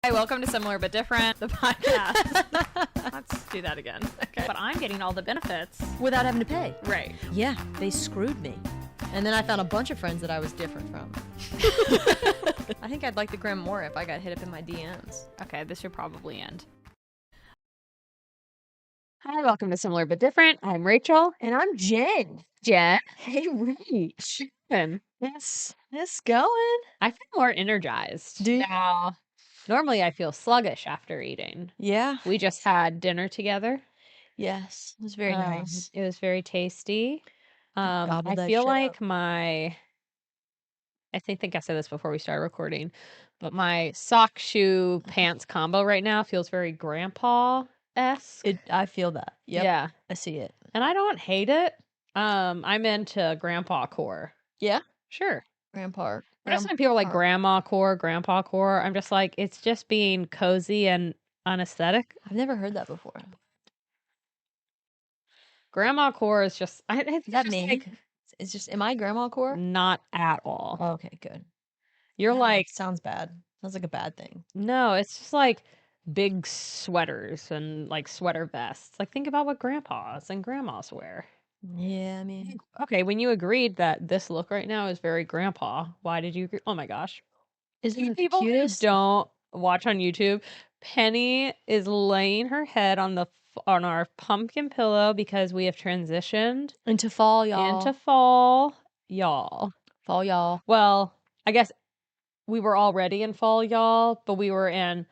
Hi, welcome to Similar But Different, the podcast. Let's do that again. Okay. But I'm getting all the benefits. Without having to pay. Right. Yeah, they screwed me. And then I found a bunch of friends that I was different from. I think I'd like the gram more if I got hit up in my DMs. Okay, this should probably end. Hi, welcome to Similar But Different. I'm Rachel. And I'm Jen. Jen. Hey, Rach. And It's going. I feel more energized. Do you? Now, normally I feel sluggish after eating. Yeah. We just had dinner together. Yes. It was very nice. It was very tasty. Gobbled I that feel shit like up. I think I said this before we started recording, but my sock, shoe, pants combo right now feels very grandpa-esque. I feel that. Yep. Yeah. I see it. And I don't hate it. I'm into grandpa core. Yeah? Sure. Grandpa. But just when people are like grandma core, grandpa core, I'm just like, it's just being cozy and unaesthetic. I've never heard that before. Grandma core is just, Is that me? like, It's just, am I grandma core? not at all. Oh, okay, good. You're Yeah, like, sounds bad. Sounds like a bad thing. no, it's just like big sweaters and like sweater vests. Like, think about what grandpas and grandmas wear. Yeah, I mean, Okay, when you agreed that this look right now is very grandpa, why did you agree? Oh my gosh. isn't it the People who cutest? don't watch on YouTube, Penny is laying her head on our pumpkin pillow because we have transitioned Into fall, y'all. into fall, y'all. Fall, y'all. Well, I guess we were already in fall, y'all, but we were in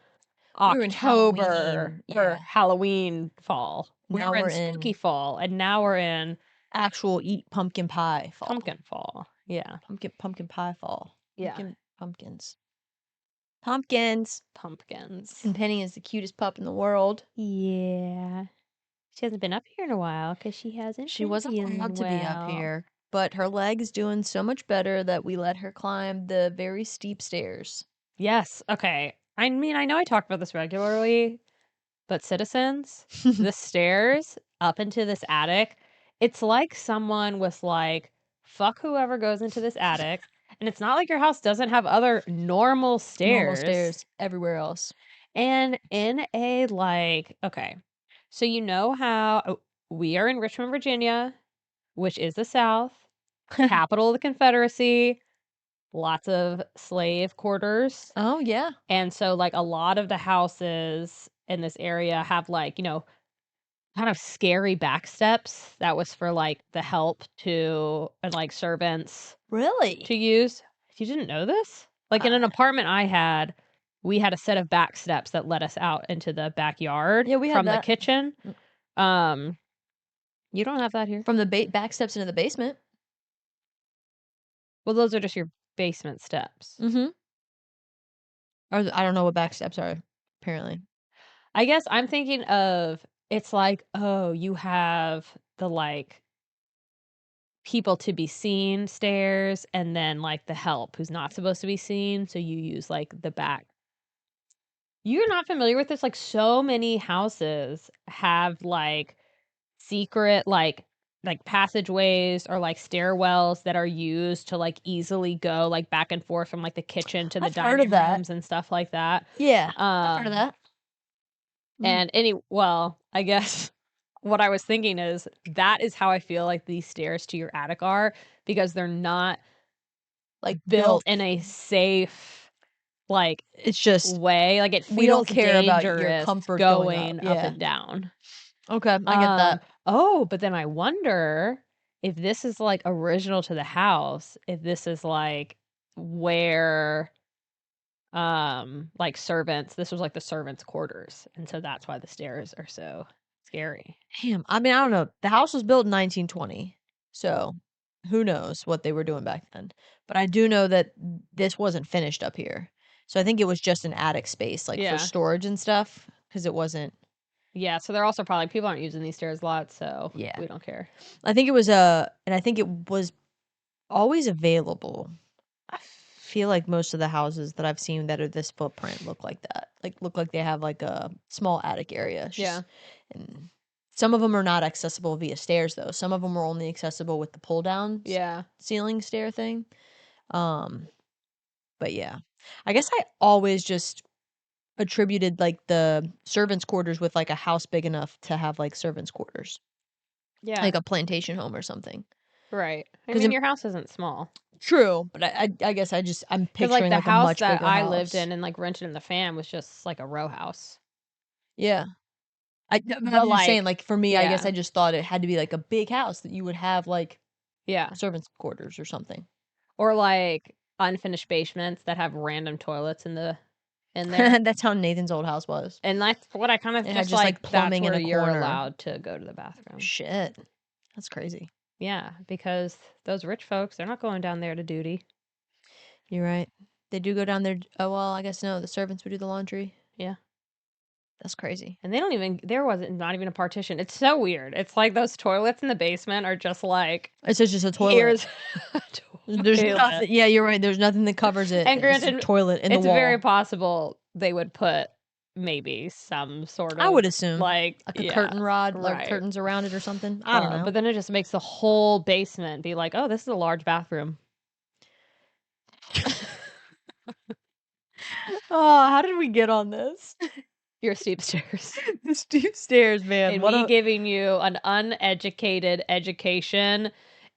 We were in October Halloween, or yeah. Halloween fall. Now we were we're in spooky in fall, and now we're in actual eat pumpkin pie fall. pumpkin fall. Yeah. Pumpkin pie fall. Yeah. Pumpkins. Pumpkins. And Penny is the cutest pup in the world. Yeah. She hasn't been up here in a while because she hasn't. She wasn't allowed to be up here, but her leg's doing so much better that we let her climb the very steep stairs. Yes. Okay. I mean, I know I talk about this regularly, but citizens, the stairs up into this attic, it's like someone was like, fuck whoever goes into this attic. And it's not like your house doesn't have other normal stairs. Everywhere else. And in a like, okay, so you know how we are in Richmond, Virginia, which is the South, capital of the Confederacy, lots of slave quarters. Oh, yeah. And so, like, a lot of the houses in this area have, like, kind of scary back steps. That was for, like, the help to, and like servants Really? to use. You didn't know this? Like, in an apartment I had, we had a set of back steps that led us out into the backyard Yeah, we had from the that. kitchen. You don't have that here? From the back steps into the basement. Well, those are just your basement steps. Mm-hmm. Or I don't know what back steps are, apparently. I guess I'm thinking of, it's like, oh, you have the, like, people to be seen stairs and then, like, the help who's not supposed to be seen, so you use, like, the back. You're not familiar with this? Like, so many houses have, like, secret, like passageways or, like, stairwells that are used to, like, easily go, like, back and forth from, like, the kitchen to the I've heard dining of that. rooms and stuff like that. Yeah, I've heard of that. And well, I guess what I was thinking is that is how I feel like these stairs to your attic are, because they're not Like built in a safe, like, it's just way. Like, it feels we don't care about your dangerous comfort going up. up Yeah. and down. Okay, I get that. Oh, but then I wonder if this is, like, original to the house, if this is, like, where like, servants, this was, like, the servants' quarters, and so that's why the stairs are so scary. Damn, I mean, I don't know. The house was built in 1920, so who knows what they were doing back then. But I do know that this wasn't finished up here. So I think it was just an attic space, like, Yeah. for storage and stuff, because it wasn't. Yeah, so they're also probably, people aren't using these stairs a lot, so Yeah. we don't care. I think it was and I think it was always available. I feel like most of the houses that I've seen that are this footprint look like that. Like, look like they have, like, a small attic area. Yeah. And some of them are not accessible via stairs, though. Some of them are only accessible with the pull-down Yeah. ceiling stair thing. But yeah. I guess I always just attributed like the servants' quarters with like a house big enough to have like servants' quarters, Yeah. like a plantation home or something. Right. I 'Cause mean, your house isn't small. true, but I guess I'm 'Cause, like, picturing the like a house much that bigger I lived house. in and, like, rented in the fam was just, like, a row house. Yeah. But But, I'm just saying, like like, for me, I guess yeah. I just thought it had to be like a big house that you would have like Yeah. servants' quarters or something. Or, like, unfinished basements that have random toilets in there. That's how Nathan's old house was. And that's what I kind of It had just just like like, that's plumbing in where a you're corner. allowed to go to the bathroom. Shit. That's crazy. Yeah, because those rich folks, they're not going down there to duty. You're right. They do go down there. Oh, well, I guess no. The servants would do the laundry. Yeah. That's crazy. And they don't even there wasn't not even a partition. It's so weird. It's like those toilets in the basement are just like, It's just a toilet. here's a There's toilet. nothing. Yeah, you're right. There's nothing that covers it. And It's a granted, toilet in the it's very wall. possible they would put maybe some sort I of would assume like a yeah, curtain rod, like right. curtains around it or something. I don't know. But then it just makes the whole basement be like, oh, this is a large bathroom. Oh, how did we get on this? Your steep stairs. The steep stairs, man. And What me a giving you an uneducated education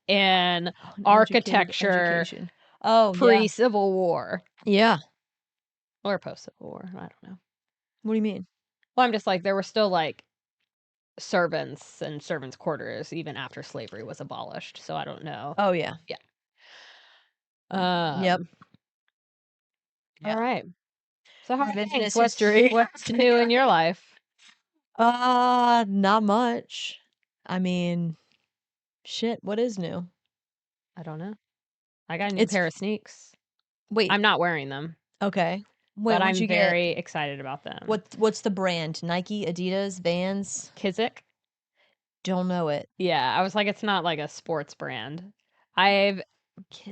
in uneducated architecture education. Oh, yeah. pre-Civil War Yeah. or post-Civil War. I don't know. What do you mean? Well, I'm just like, there were still like servants and servants' quarters even after slavery was abolished. So I don't know. Oh, yeah. Yeah. Yep. All Yeah. right. So how are Revisionist things? history. What's new in your life? Not much. I mean, shit, what is new? I don't know. I got a new It's pair of sneaks. wait, I'm not wearing them, okay. Wait, but what'd I'm you get? very excited about them. What's the brand? Nike, Adidas, Vans? Kizik? Don't know it. Yeah, I was like, it's not like a sports brand. I've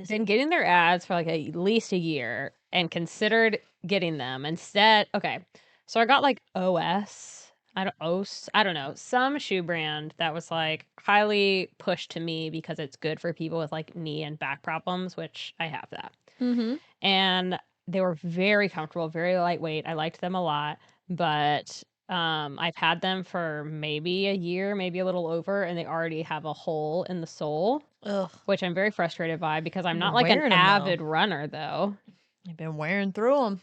been getting their ads for like at least a year and considered getting them instead. Okay, so I got like OS, I don't know, some shoe brand that was like highly pushed to me because it's good for people with like knee and back problems, which I have that. Mm-hmm. And they were very comfortable, very lightweight. I liked them a lot, but I've had them for maybe a year, maybe a little over, and they already have a hole in the sole, Ugh. which I'm very frustrated by because I'm You've not been like an wearing 'em, though. avid runner though. I've been wearing through them.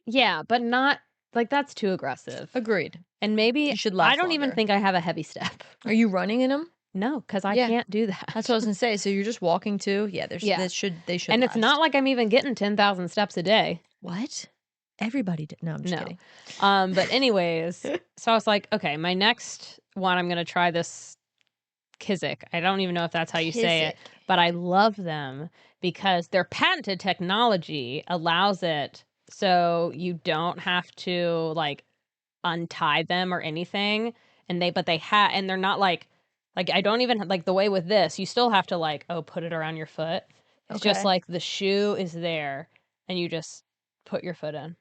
Yeah, but not like that's too aggressive. Agreed. And maybe You should I last don't even longer. think I have a heavy step. Are you running in them? No, because I Yeah. can't do that. That's what I was gonna say. So you're just walking too? Yeah, Yeah. they should And it's last. not like I'm even getting 10,000 steps a day. What? Everybody did. No, I'm just kidding. But anyways, so I was like, okay, my next one, I'm gonna try this Kizik. I don't even know if that's how you say it, Kizik. but I love them because their patented technology allows it so you don't have to like untie them or anything. And they're not like I don't even like the way with this, you still have to like, oh, put it around your foot. It's just Okay. like the shoe is there and you just put your foot in.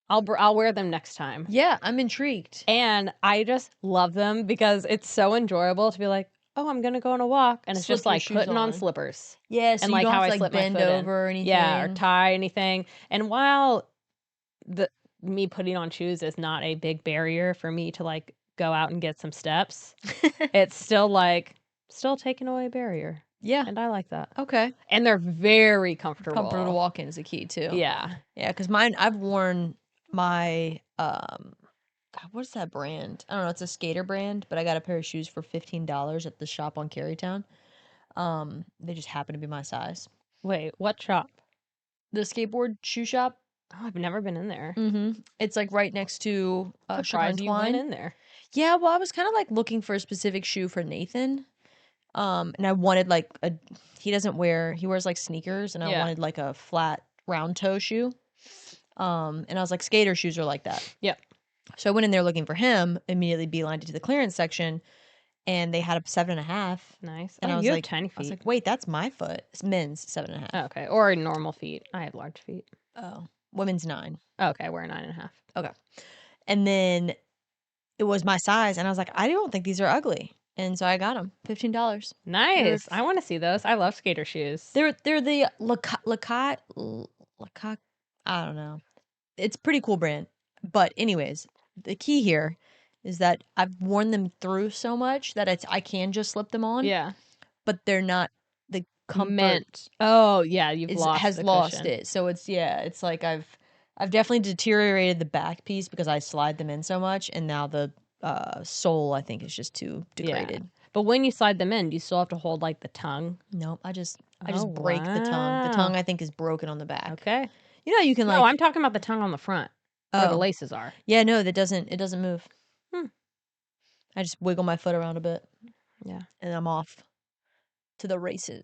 I'll wear them next time. Yeah, I'm intrigued. And I just love them because it's so enjoyable to be like, "Oh, I'm gonna go on a walk," and it's Slip just your like shoes putting on on. slippers Yeah, so and you like don't how have I to like slip my bend foot in. over or anything. Yeah, or tie anything. And while the me putting on shoes is not a big barrier for me to like go out and get some steps, it's still taking away a barrier. Yeah. And I like that. Okay. And they're very comfortable. Comfortable to walk in is a key too. Yeah. Yeah, because mine, I've worn my God, what is that brand? I don't know. It's a skater brand, but I got a pair of shoes for $15 at the shop on Carytown. They just happen to be my size. Wait, what shop? The skateboard shoe shop. Oh, I've never been in there. Mm-hmm. It's like right next to Sugar and Surprised you went Twine. in there. Yeah, well, I was kind of like looking for a specific shoe for Nathan. And I wanted like he wears like sneakers, and I Yeah. wanted like a flat round toe shoe. And I was like, skater shoes are like that. Yep. So I went in there looking for him, immediately beelined to the clearance section, and they had a 7.5. Nice. And Oh, I was you have like, tiny I was feet. like, wait, that's my foot. It's men's 7.5. Oh, okay. Or normal feet. I have large feet. Oh, women's 9. Okay, we're 9.5. Okay. And then it was my size, and I was like, I don't think these are ugly. And so I got them, $15. Nice. I want to see those. I love skater shoes. They're the Lacoste, I don't know. it's pretty cool brand. But anyways, the key here is that I've worn them through so much that I can just slip them on, Yeah. but they're not the comfort Mint. Oh, yeah, you've is lost has the lost cushion. it. So it's like I've definitely deteriorated the back piece because I slide them in so much, and now the sole I think is just too Yeah. degraded. But when you slide them in, do you still have to hold, like, the tongue? Nope, I Oh, just break the tongue. The wow. tongue I think is broken on the back. Okay. You know you can No, like I'm talking about the tongue on the front where the oh laces are. yeah no that doesn't it doesn't move. Hmm. I just wiggle my foot around a bit Yeah. and I'm off to the Yeah. races.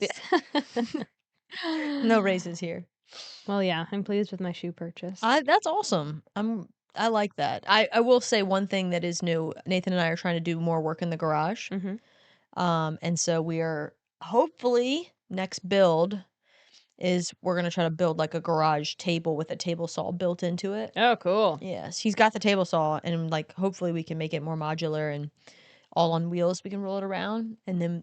No races here. Well, yeah, I'm pleased with my shoe purchase. That's awesome. I like that. I will say one thing that is new. Nathan and I are trying to do more work in the garage. Mhm. And so we are hopefully next build is we're gonna try to build like a garage table with a table saw built into it. Oh, cool. Yes, he's got the table saw, and like hopefully we can make it more modular and all on wheels. We can roll it around, and then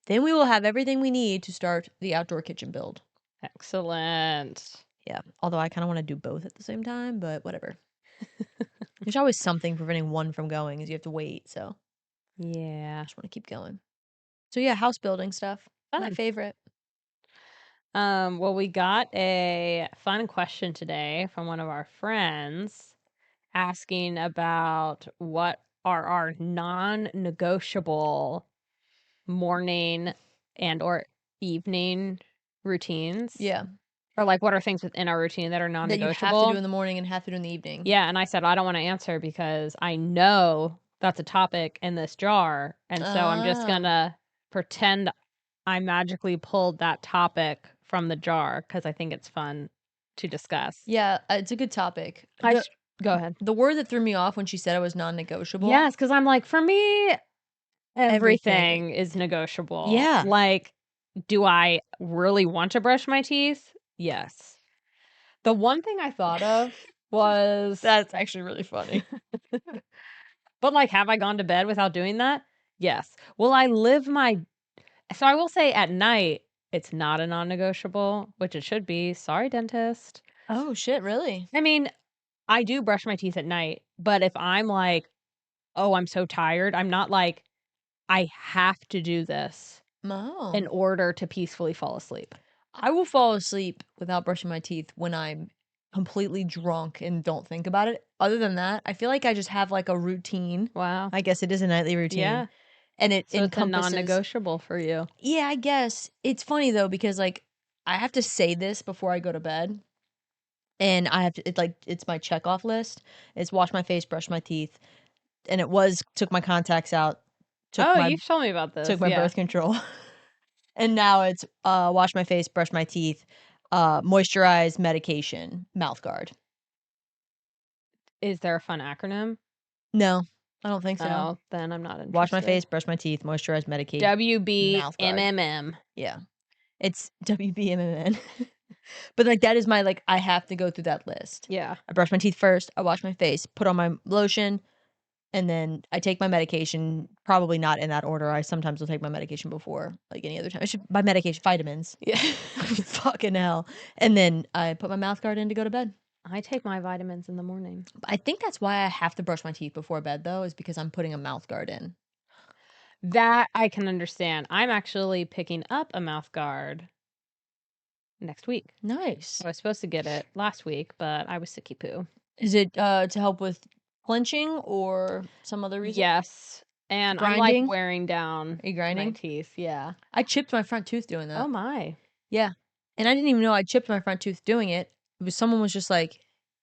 we will have everything we need to start the outdoor kitchen build. Excellent. Yeah. Although I kind of want to do both at the same time, but whatever. There's always something preventing one from going, is you have to wait. So I Yeah. just want to keep going. So yeah, house building stuff. My Fun. favorite. Well, we got a fun question today from one of our friends asking about what are our non-negotiable morning and or evening routines, Yeah. or like what are things within our routine that are That you have to do non-negotiable. in the morning and have to do in the evening. Yeah, and I said I don't want to answer because I know that's a topic in this jar, and so I'm just Ah. gonna pretend I magically pulled that topic from the jar because I think it's fun to discuss. Yeah, it's a good topic. I sh- Go ahead. The word that threw me off when she said it was non-negotiable. Yes, because I'm like, for me, Everything. everything is negotiable. Yeah. Like, do I really want to brush my teeth? Yes. The one thing I thought of was, That's actually really funny. but like, have I gone to bed without doing that? Yes. Will I live my, so I will say at night, it's not a non negotiable, which it should be. Sorry, dentist. Oh shit, really? I mean, I do brush my teeth at night, but if I'm like, oh, I'm so tired, I'm not like, I have to do this in Oh. order to peacefully fall asleep. I will fall asleep without brushing my teeth when I'm completely drunk and don't think about it. Other than that, I feel like I just have like a routine. Wow. I guess it is a nightly routine. Yeah. And it So it's a encompasses non-negotiable for you. yeah, I guess. It's funny though because like I have to say this before I go to bed. And I have to it's my check off list. It's wash my face, brush my teeth. And it was took my contacts out, took Oh, my you've told me about this. took my Yeah. birth control. And now it's wash my face, brush my teeth, moisturize, medication, mouth guard. Is there a fun acronym? No, I don't think so. Oh, then I'm not Wash my interested. face, brush my teeth, moisturize, medicate, mouth guard. WBMMM. Yeah. It's WBMMN. But like that is my like I have to go through that list. Yeah. I brush my teeth first, I wash my face, put on my lotion, and then I take my medication, probably not in that order. I sometimes will take my medication before like any other time. I should my medication, vitamins. Yeah. Fucking hell. And then I put my mouth guard in to go to bed. I take my vitamins in the morning. I think that's why I have to brush my teeth before bed though, is because I'm putting a mouth guard in. That I can understand. I'm actually picking up a mouth guard next week. Nice. I was supposed to get it last week, but I was sicky poo. Is it to help with clenching or some other reason? Yes. And I'm like Grinding? wearing down Are you my grinding? teeth. Yeah. I chipped my front tooth doing that. Oh my. Yeah. And I didn't even know I chipped my front tooth doing it. It was someone was just like,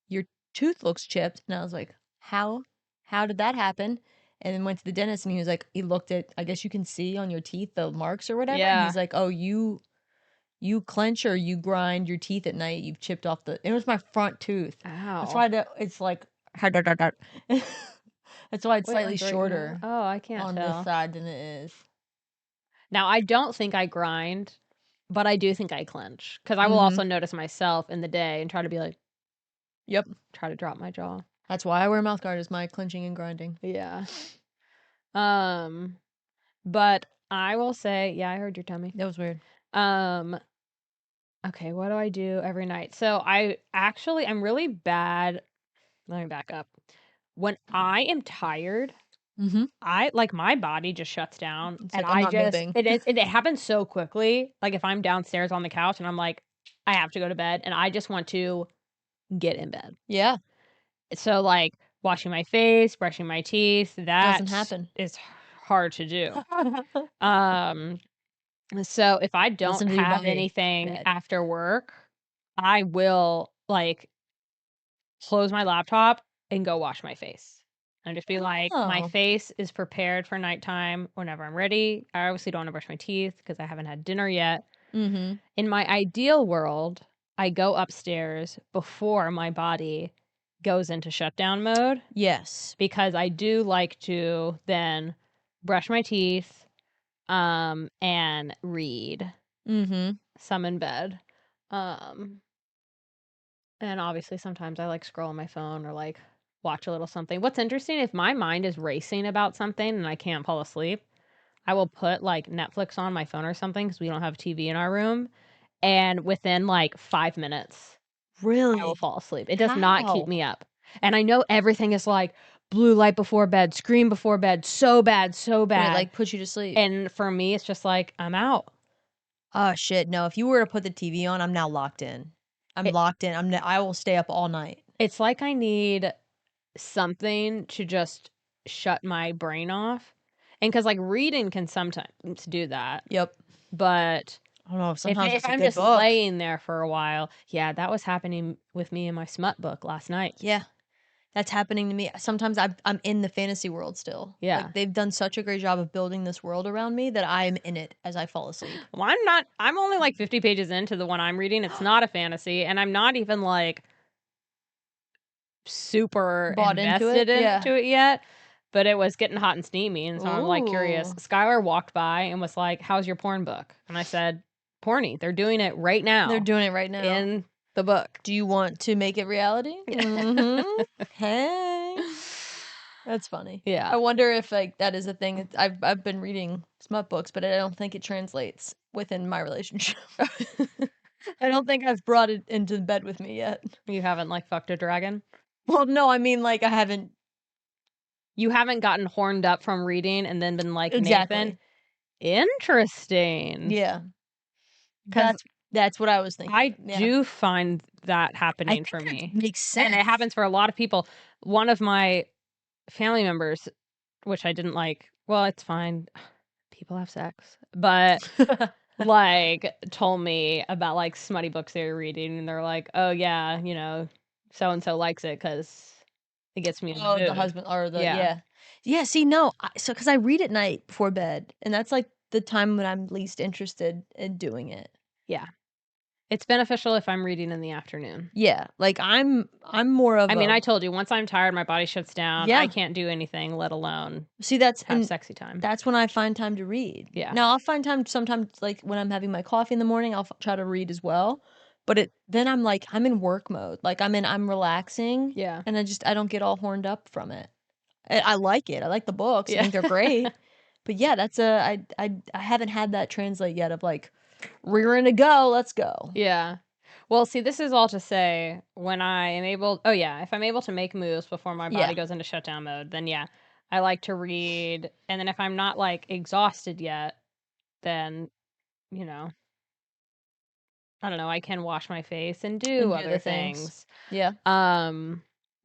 "Your tooth looks chipped." And I was like, "How? How did that happen?" And then went to the dentist and he was like, he looked at, I guess you can see on your teeth the marks or whatever. And Yeah. he's like, "Oh, you clench or you grind your teeth at night. You've chipped off the." It was my front tooth. That's Ow. why it's like that's why it's Wait, slightly like right now? shorter Oh, I can't on this tell. side than it is. Now, I don't think I grind, but I do think I clench because I will Mhm. also notice myself in the day and try to be like, Yep. try to drop my jaw. That's why I wear a mouth guard, is my clenching and grinding. Yeah. Um, but I will say, yeah, I heard your tummy. That was weird. Um, Okay, what do I do every night? So I'm really bad. Let me back up. When I am tired, Mm-hmm. I like my body just shuts down It's and like, I'm I not just moving. it happens so quickly. Like if I'm downstairs on the couch and I'm like, I have to go to bed and I just want to get in bed. Yeah. So like washing my face, brushing my teeth, Doesn't that happen. is hard to do. Um so if I don't Listen to your have body. anything Bad. after work, I will like close my laptop and go wash my face. And just be like, my Oh. face is prepared for nighttime whenever I'm ready. I obviously don't want to brush my teeth because I haven't had dinner yet. Mm-hmm. In my ideal world, I go upstairs before my body goes into shutdown mode Yes. because I do like to then brush my teeth and read Mm-hmm. some in bed. Um And obviously, sometimes I like scroll on my phone or like watch a little something. What's interesting, if my mind is racing about something and I can't fall asleep, I will put like Netflix on my phone or something because we don't have TV in our room. And within like 5 minutes, I will Really? fall asleep. It does not keep How? me up. And I know everything is like blue light before bed, screen before bed, so bad, so And it bad. like puts you to sleep. And for me, it's just like, I'm out. Oh shit. No, if you were to put the TV on, I'm now locked in. I'm It, locked in. I will stay up all night. it's like I need something to just shut my brain off. And because like reading can sometimes do that. Yep. But I don't know. if, Sometimes if it's a I'm good just book. laying there for a while, yeah, that was happening with me in my smut book last night. Yeah. That's happening to me. Sometimes I'm in the fantasy world still. Yeah. Like they've done such a great job of building this world around me that I'm in it as I fall asleep. Well, I'm only like 50 pages into the one I'm reading. It's not a fantasy. And I'm not even like super Bought into it? invested Yeah. into it yet. But it was getting hot and steamy. And so I'm like curious. Ooh. Skylar walked by and was like, "How's your porn book?" And I said, "Porny. They're doing it right They're now doing it right now. in the book." Do you want to make it reality? Mm-hmm. Hey. That's funny. Yeah. I wonder if like that is a thing. I've been reading smut books, but I don't think it translates within my relationship. I don't think I've brought it into bed with me yet. You haven't like fucked a dragon? Well, no, I mean like I haven't You haven't gotten horned up from reading and then been like, Nathan, exactly. interesting. Yeah, Because that's what I was thinking. I Yeah, do find that I happening think for that me. makes And it sense. happens for a lot of people. One of my family members, which I didn't like, well, it's fine. People have sex. But like told me about like smutty books they were reading and they're like, "Oh yeah, so and so likes it cuz it gets me in the Oh, the mood." husband or the Yeah. yeah. Yeah, see, no, so because I read at night before bed, and that's, like, the time when I'm least interested in doing it. Yeah. It's beneficial if I'm reading in the afternoon. Yeah, like, I'm more of I mean, a I told you once I'm tired, my body shuts down. I yeah. can't do anything, let alone See, have sexy time. that's when I find time to read. Yeah. Now, I'll find time sometimes, like, when I'm having my coffee in the morning, I'll try to read as well, but then I'm, like, I'm in work mode, like, I'm relaxing, Yeah. and I don't get all horned up from it. I like it, I like the books, I Yeah. think they're great, but yeah, that's a I haven't had that translate yet of, like, "Rearing to go, let's go." Yeah. Well, see, this is all to say when I am able oh, yeah, if I'm able to make moves before my body Yeah. goes into shutdown mode, then yeah, I like to read, and then if I'm not, like, exhausted yet, then, you know, I don't know, I can wash my face and do And do other the things. things, Yeah,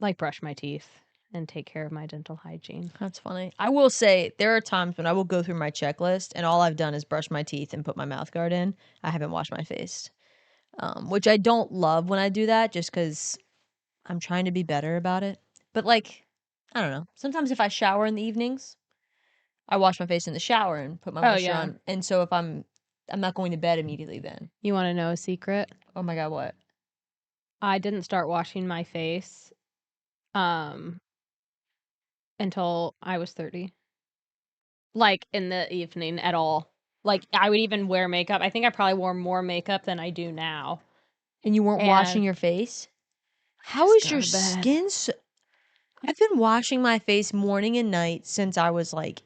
like brush my teeth and take care of my dental hygiene. that's funny. I will say there are times when I will go through my checklist and all I've done is brush my teeth and put my mouth guard in. I haven't washed my face, which I don't love when I do that just because I'm trying to be better about it. But, like, I don't know. Sometimes if I shower in the evenings, I wash my face in the shower and put my Oh, moisture yeah. on, and so if I'm not going to bed immediately then. You wanna know a secret? Oh my god, what? I didn't start washing my face, um, until I was 30. Like, in the evening at all. Like, I would even wear makeup. I think I probably wore more makeup than I do now, And you weren't washing and your face? I How just is go your to bed. skin so I've been washing my face morning and night since I was, like,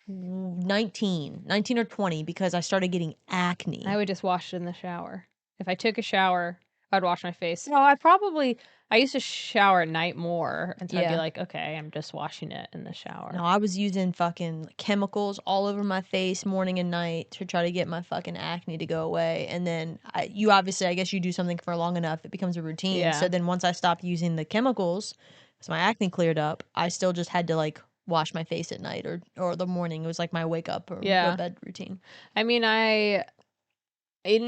19 or 20 because I started getting I acne. would just wash it in the shower. If I took a shower, I'd wash my face. So I used to shower at night more, and so I'd be Yeah. like, okay, I'm just washing it in the shower. No, I was using fucking chemicals all over my face morning and night to try to get my fucking acne to go away. And then you obviously, I guess you do something for long enough, it becomes a routine. So Yeah. then once I stopped using the chemicals, as my acne cleared up, I still just had to like wash my face at night or the morning. It was like my wake up or go to Yeah. bed routine. I mean, and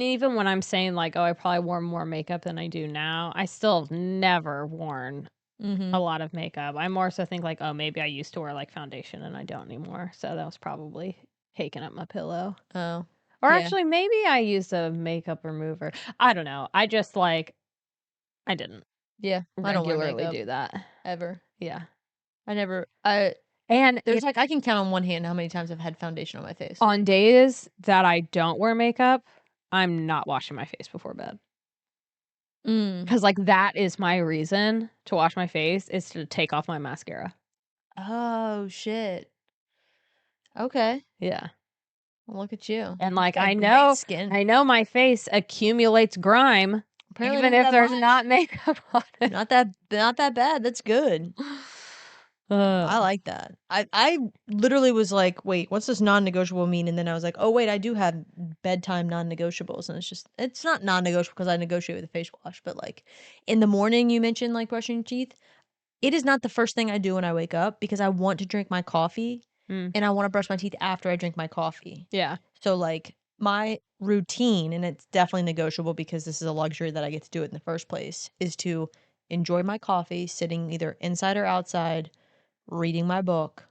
even when I'm saying like, oh, I probably wore more makeup than I do now, I still have never worn Mm-hmm. a lot of makeup. I more so think like, oh, maybe I used to wear like foundation and I don't anymore. So that was probably taking up my pillow. Oh, Or yeah. actually, maybe I used a makeup remover. I don't know. I just like, I didn't Yeah. I don't wear regularly makeup do that. ever. Yeah. I never, And there's like, I can count on one hand how many times I've had foundation on my face. on days that I don't wear makeup, I'm not washing my face before bed. Mm. Because, like, that is my reason to wash my face is to take off my mascara. Oh, shit. Okay. Yeah. Well, look at you. And, You like, got great skin. I know my face accumulates grime Apparently even not if that there's much. not makeup on it. Not that bad. That's good. I like that. I literally was like, wait, what's this non-negotiable mean? And then I was like, oh wait, I do have bedtime non-negotiables, and it's not non-negotiable because I negotiate with a face wash, but like in the morning you mentioned like brushing your teeth. It is not the first thing I do when I wake up because I want to drink my coffee Mm, and I want to brush my teeth after I drink my coffee. yeah. So like my routine, and it's definitely negotiable because this is a luxury that I get to do it in the first place, is to enjoy my coffee sitting either inside or outside, reading my book,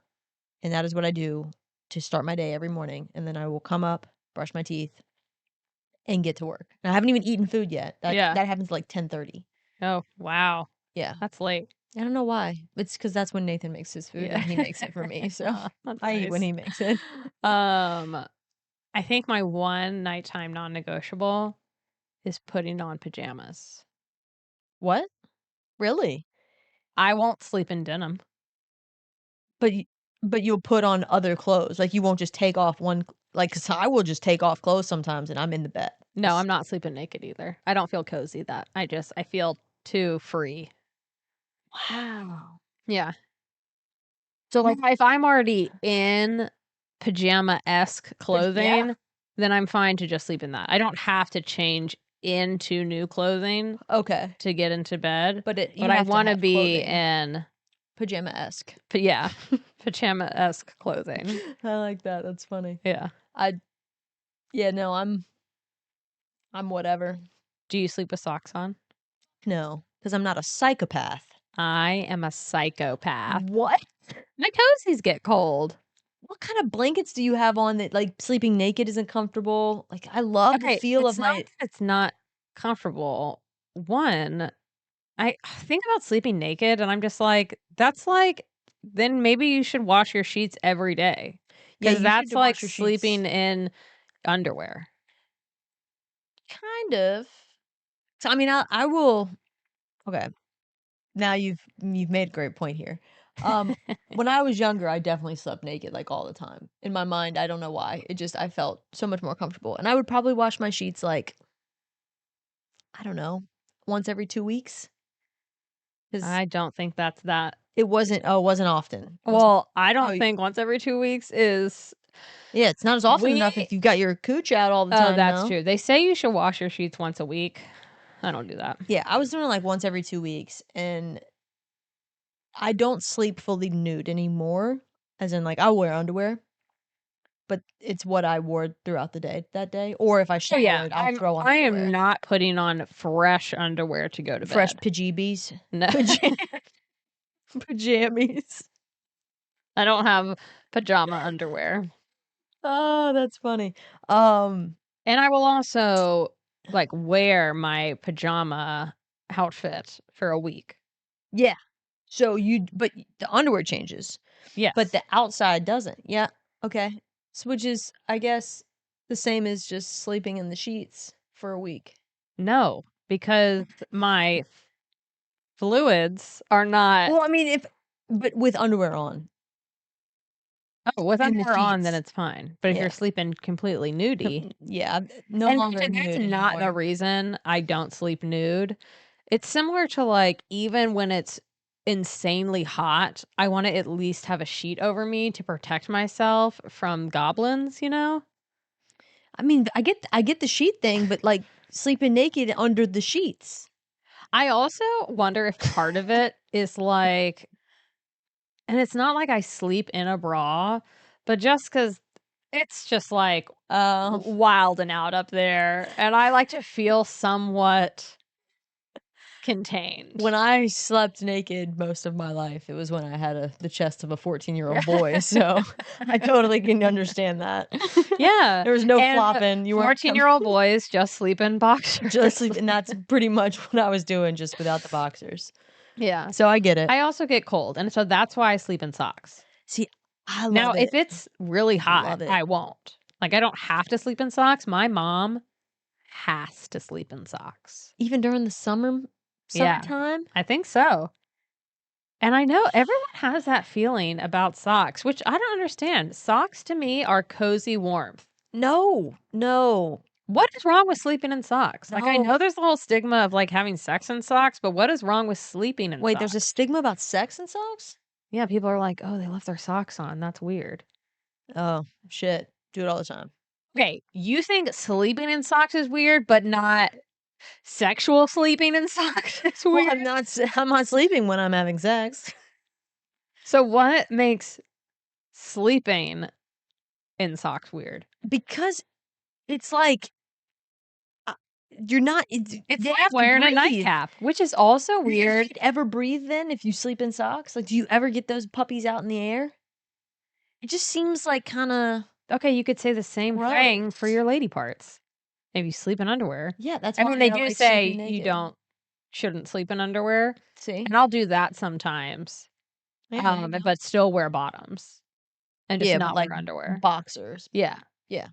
and that is what I do to start my day every morning. And then I will come up, brush my teeth, and get to work. And I haven't even eaten food yet. That Yeah. that happens like 10:30. Oh, wow. Yeah. That's late. I don't know why. It's because that's when Nathan makes his food Yeah. and he makes it for me. So That's I eat when nice. he makes it. I think my one nighttime non-negotiable is putting on pajamas. What? Really? I won't sleep in denim. But but you'll put on other clothes. Like you won't just take off one. Like 'cause I will just take off clothes sometimes and I'm in the bed. No, I'm not sleeping naked either. I don't feel cozy that. I feel too free. Wow. Yeah. So like If I'm already in pajama-esque yeah. clothing, then I'm fine to just sleep in that. I don't have to change into new clothing Okay. to get into bed, But you but I have to wanna have be clothing. in Pajama-esque. yeah, pajama-esque clothing. I like that. That's funny. Yeah. I yeah, no, I'm whatever. Do you sleep with socks on? No, because I'm not a psychopath. I am a psychopath. What? My toesies get cold. What kind of blankets do you have on that like sleeping naked isn't comfortable? Like I love the Okay, feel of it's not my that it's not comfortable. One, I think about sleeping naked and I'm just like, that's like, then maybe you should wash your sheets every day yeah, because you should that's like wash your sheets. sleeping in underwear. Kind of. So I mean, I will. Okay, now you've made a great point here. When I was younger, I definitely slept naked like all the time. In my mind, I don't know why. It just I felt so much more comfortable, and I would probably wash my sheets like I don't know, once every 2 weeks because I don't think that's that. it wasn't. Oh, it wasn't often. It wasn't. Well, I Oh, don't think once every 2 weeks is. yeah, it's not as often We, enough if you've got your cooch out all the oh, time, that's though. true. They say you should wash your sheets once a week. I don't do that. Yeah, I was doing it like once every 2 weeks, and I don't sleep fully nude anymore. As in, like, I'll wear underwear, but it's what I wore throughout the day that day. Or if I Oh yeah, showered, I'll throw on I am underwear. not putting on fresh underwear to go to Fresh bed. pajabies. No. Pajamies. I don't have pajama underwear. Oh, that's funny. Um, And I will also like wear my pajama outfit for a week. yeah. So but the underwear changes, but Yes. the outside doesn't. Yeah. Okay. So which is, I guess, the same as just sleeping in the sheets for a week. No, because my fluids are not. Well, I mean, but with underwear on. Oh, with in the underwear on, then sheets. it's fine, but if you're Yeah. sleeping completely nudie Yeah, no and longer that's nude not the anymore. reason I don't sleep nude. It's similar to, like, even when it's insanely hot, I wanna at least have a sheet over me to protect myself from goblins, you know? I mean, I get the sheet thing, but, like, sleeping naked under the sheets. I also wonder if part of it is, like and it's not like I sleep in a bra, but just 'cause it's just, like, Um, wild and out up there, and I like to feel somewhat when contained. I slept naked most of my life, it was when I had the chest of a 14-year-old Yeah. boy, so I totally can understand that. Yeah, There was no and, flopping, you weren't coming. 14-year-old boys just sleep in Just boxers. sleep, and that's pretty much what I was doing just without the boxers. Yeah. So I get it. I also get cold, and so that's why I sleep in socks. See, I Now, love if it. it's really hot, Love it. I won't. Like, I don't have to sleep in socks. My mom has to sleep in socks. Even during the Yeah, summertime? I think so. And I know everyone has that feeling about socks, which I don't understand. Socks to me are cozy warmth. No, no, What is wrong with sleeping in socks? Like, I no. know there's the whole stigma of like having sex in socks, but what is wrong with sleeping in Wait, there's a socks? stigma about sex in socks? Yeah, people are like, oh, they left their socks on. That's weird. Oh, shit. Do it all the time. Okay, you think sleeping in socks is weird, but not sexual sleeping in socks is Well, weird? I'm not sleeping when I'm having sex. So, what makes sleeping in socks weird? Because it's like, uh, you're not It's they like have to wearing a breathe. nightcap, which is also Do your weird. feet ever breathe then if you sleep in socks? Like, do you ever get those puppies out in the air? It just seems like kinda Okay, you could say the same thing for gross. your lady parts. If you sleep in underwear. Yeah, that's I why mean, they I do like sleeping say you naked. shouldn't sleep in underwear, See? and I'll do that sometimes, Yeah, there you go. but still wear bottoms and just Yeah, but, not like, wear underwear. boxers. Yeah. Yeah,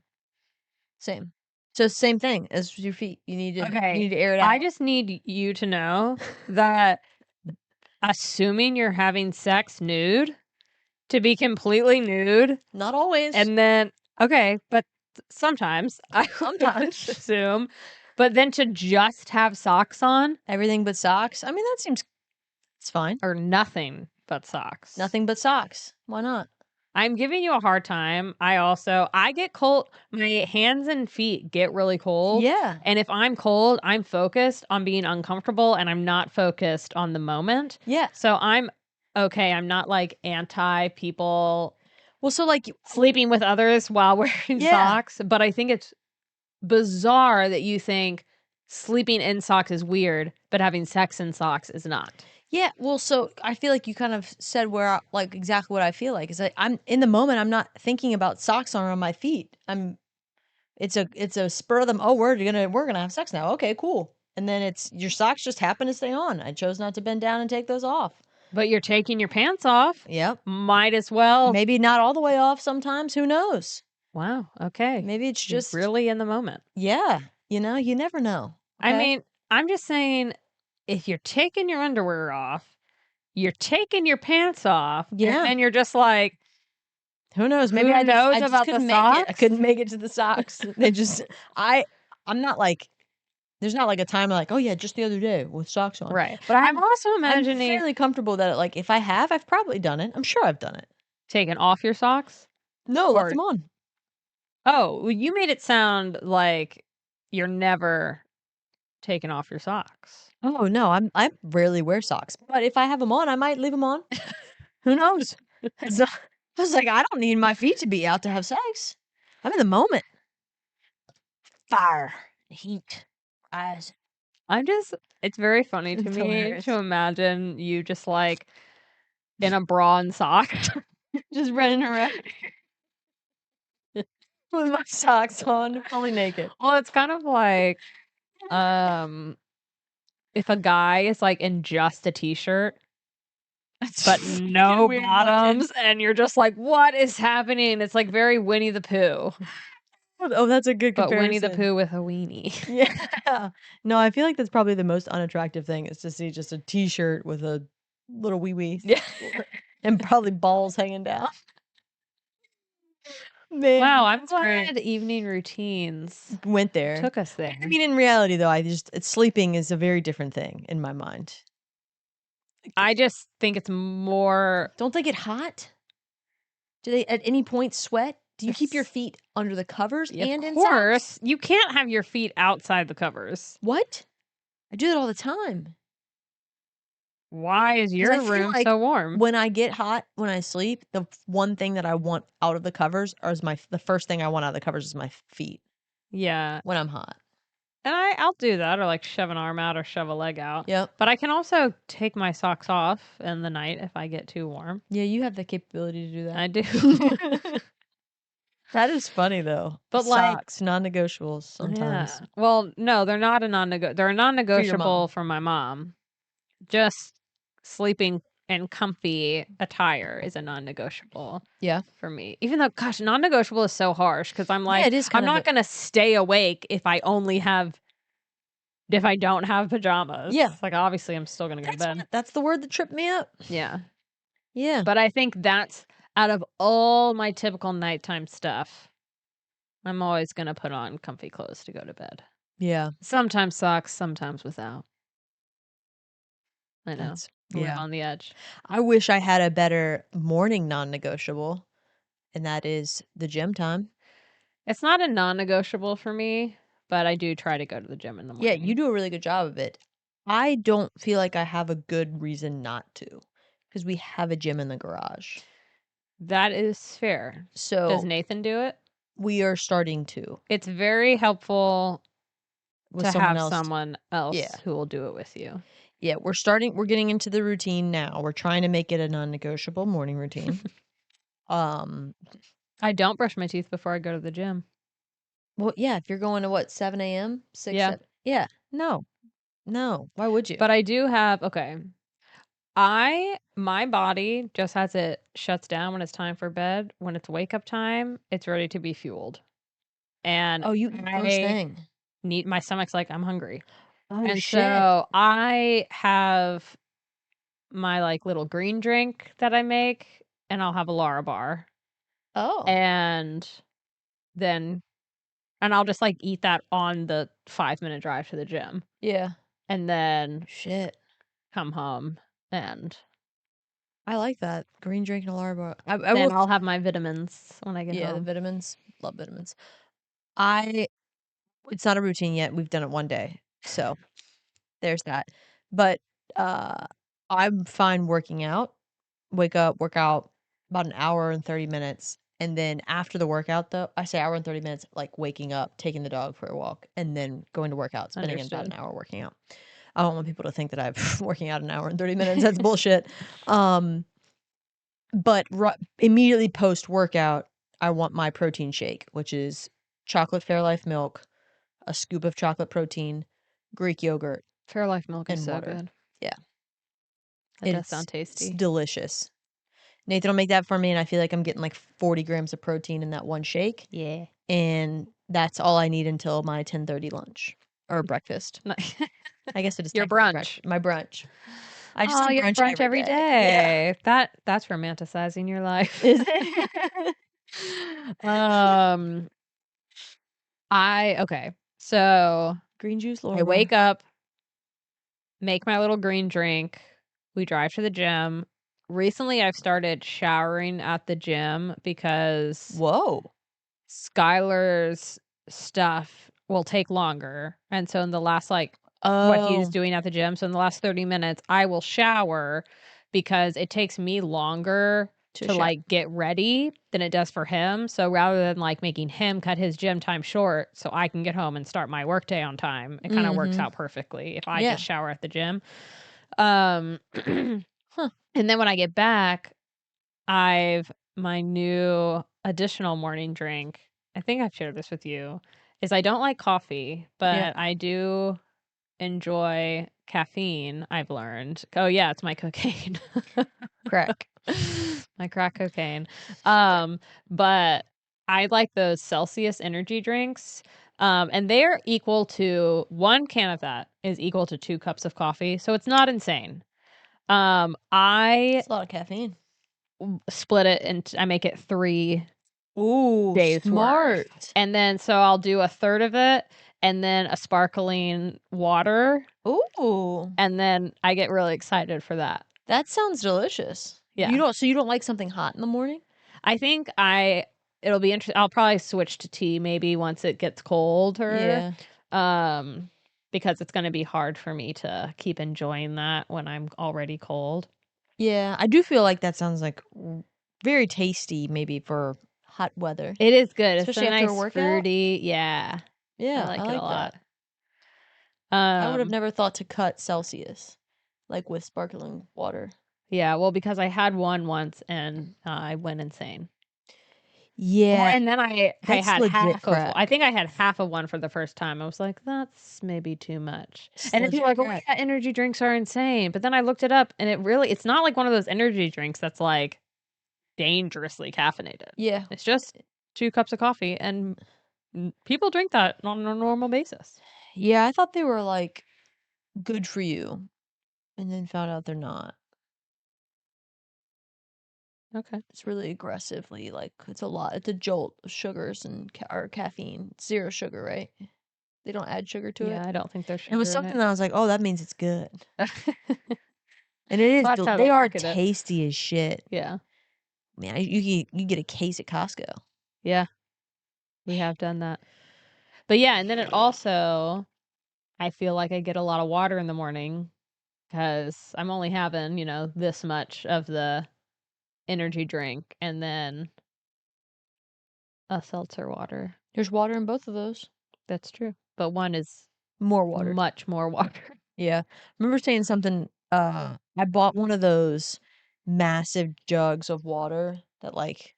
same. So, same thing as your feet. You Okay. need to air it I out. just need you to know that assuming you're having sex nude, to be completely nude, Not always. and then okay, but sometimes I would Sometimes. assume, but then to just have socks on Everything but socks? I mean, that seems it's fine. or nothing but socks. Nothing but socks. Why not? I'm giving you a hard time. I get cold. My hands and feet get really cold. Yeah. And if I'm cold, I'm focused on being uncomfortable and I'm not focused on the moment. Yeah. So I'm okay. I'm not like anti people Well, so, like, sleeping with others while wearing yeah. socks, but I think it's bizarre that you think sleeping in socks is weird, but having sex in socks is not. Yeah, well, so I feel like you kind of said where like, exactly what I feel like, is that I'm in the moment, I'm not thinking about socks on my feet. It's a spur of them, "Oh, we're gonna have sex now. Okay, cool." And then it's your socks just happen to stay on. I chose not to bend down and take those off. But you're taking your pants off. Yep. Might as well. Maybe not all the way off sometimes, who knows? Wow. Okay. Maybe it's You're just really in the moment. yeah, you never know, I okay? mean, I'm just saying if you're taking your underwear off, you're taking your pants off, and Yeah. then you're just like, Who knows? Maybe who knows I just about the couldn't make it. I socks? couldn't make it to the socks. They just I I'm not like there's not like a time like, "Oh, yeah, just the other day with socks on." Right. But I'm also I'm imagining fairly comfortable that, like, if I have, I've probably done it. I'm sure I've done it. taking off your socks. No, left Or, them on. oh, well, you made it sound like you're never taking off your socks. Oh, no, I rarely wear socks, but if I have them on, I might leave them on. Who knows? It's not I was like, "I don't need my feet to be out to have sex." I'm in the moment. Fire, heat, eyes. It's very funny to It's me to hilarious. imagine you just like in a bra and socks. Just running around with my socks on, fully naked. Well, it's kind of like, um, if a guy is, like, in just a t-shirt, That's but fucking no weird looking. bottoms, and you're just like, "What is happening?" It's like very Winnie the Pooh, Oh, that's a good but Winnie the comparison. Pooh with a weenie. Yeah. No, I feel like that's probably the most unattractive thing is to see just a t-shirt with a little wee wee Yeah. and probably balls hanging down. Man, Wow, I'm that's great. glad evening routines Went there. took us there. I mean, in reality, though, sleeping is a very different thing in my mind. I just think it's more Don't they get hot? Do they at any point sweat? Do you keep your s feet under the covers of and in socks? course, you can't have your feet outside the covers. What? I do that all the time. Why is 'Cause I your feel room like so warm? when I get hot when I sleep, one thing that I want out of the covers is the first thing I want out of the covers is my feet Yeah, when I'm hot. and I'll do that or, like, shove an arm out or shove a leg out, Yep. but I can also take my socks off in the night if I get too warm. Yeah, you have the capability to do I do. that. That is funny though. But, like Socks, non-negotiables sometimes. yeah. Well, no, they're not a they're a For your non-negotiable mom. for my mom. Just sleeping in comfy attire is a non-negotiable Yeah. for me. Even though, gosh, non-negotiable is so harsh because I'm Yeah, like, it is I'm kind of not gonna stay awake if I don't have pajamas. Yeah. Like, obviously, I'm still gonna go to bed. That's the word that tripped me up. Yeah. Yeah. But I think that's out of all my typical nighttime stuff, I'm always gonna put on comfy clothes to go to bed. Yeah. Sometimes socks, sometimes without. I know. That's Live yeah. on the edge. I wish I had a better morning non-negotiable, and that is the gym time. It's not a non-negotiable for me, but I do try to go to the gym in the Yeah, morning. you do a really good job of it. I don't feel like I have a good reason not to, because we have a gym in the garage. That is fair. Does So Nathan do it? we are starting to It's very helpful with to someone have else. someone else Yeah. who will do it with you. Yeah, we're getting into the routine now. We're trying to make it a non-negotiable morning routine. Um, I don't brush my teeth before I go to the gym. well, yeah, if you're going to what, 7 AM? 6, Yeah. 7? Yeah. No. No. Why would you? But I do have okay. My body just as it shuts down when it's time for bed, when it's wake up time, it's ready to be fueled. And Oh, you eat first I thing. need my stomach's like, I'm hungry. Oh, And shit. so I have my like little green drink that I make and I'll have a Lara bar. Oh. And then and I'll just like eat that on the 5-minute drive to the gym Yeah. and then Shit. come home and I like that. Green drink and a Lara bar. I then will I'll have my vitamins when I get yeah, the home. vitamins. Love vitamins. I It's not a routine yet. We've done it one day. So, there's that. But, uh, I'm fine working out. Wake up, work out about an hour and 30 minutes. And then after the workout, though, I say hour and 30 minutes, like waking up, taking the dog for a walk, and then going to work out, spending about an Understood. hour working out. I don't want people to think that I'm working out an hour and 30 minutes. That's bullshit. Um, but immediately post workout, I want my protein shake, which is chocolate Fairlife milk, a scoop of chocolate protein, Greek yogurt, Fairlife milk is and so water. good. Yeah, That does sound it's tasty. delicious. Nathan will make that for me, and I feel like I'm getting like 40 grams of protein in that one shake, Yeah. and that's all I need until my 10:30 lunch or breakfast. I guess it is Your technically brunch. my brunch. I just Oh, eat you have brunch brunch every every day. Yeah. day. That's romanticizing your life. Is it? Um, okay. So Green juice, I Laura bar. wake up, make my little green drink. We drive to the gym. Recently, I've started showering at the gym because Whoa. Skylar's stuff will take longer. And so in the last like what he's Oh, doing at the gym, so in the last 30 minutes, I will shower because it takes me longer to to shower. like get ready than it does for him. So rather than like making him cut his gym time short so I can get home and start my workday on time, it kind of works Mhm. out perfectly if I Yeah. just shower at the gym. Um Huh. and then when I get back, I've my new additional morning drink, I think I've shared this with you, is I don't like coffee, Yeah. but I do enjoy caffeine, I've learned. Oh yeah, it's my cocaine. Crack. My crack cocaine. But I like those Celsius energy drinks. And they're equal to 1 can of that is equal to 2 cups of coffee, so it's not insane. I It's a lot of caffeine. split it and I make it 3 Ooh, days worth. smart. And then so I'll do a third of it and then a sparkling water, Ooh, and then I get really excited for that. that sounds delicious. Yeah. You don't like something hot in the morning? I think it'll be interesting. I'll probably switch to tea maybe once it gets colder. Yeah. Um because it's going to be hard for me to keep enjoying that when I'm already cold. Yeah, I do feel like that sounds like very tasty maybe for hot weather, It is good. It's a especially after a nice workout. fruity. Yeah. I Yeah, I like it a like lot. that. I would have Um never thought to cut Celsius like with sparkling water. yeah, well because I had one once and I went insane. Well, Yeah, and then I that's had legit half of I crack. think I had half of one for the first time. I was like, "That's maybe too much." It's And then people are legit like, "Oh, crack. yeah, energy drinks are insane." But then I looked it up and it's not like one of those energy drinks that's like dangerously caffeinated. Yeah. It's just 2 cups of coffee and people drink that on a normal basis. Yeah, I thought they were like good for you and then found out they're not. Okay. It's really aggressively like it's a lot. It's a jolt of sugars and or caffeine. Zero sugar, right? They don't add sugar to Yeah, it. I don't think there's It was sugar in something it. that I was like, "Oh, that means it's good." And it is Well, that's how they they are market it. tasty as shit. Yeah. Man, you get a case at Costco. Yeah, we have done that. But yeah, and then it also I feel like I get a lot of water in the morning because I'm only having, this much of the energy drink and then a seltzer water. There's water in both of those. That's true. But one is More water. much more water. Yeah. I remember saying something, I bought one of those massive jugs of water that like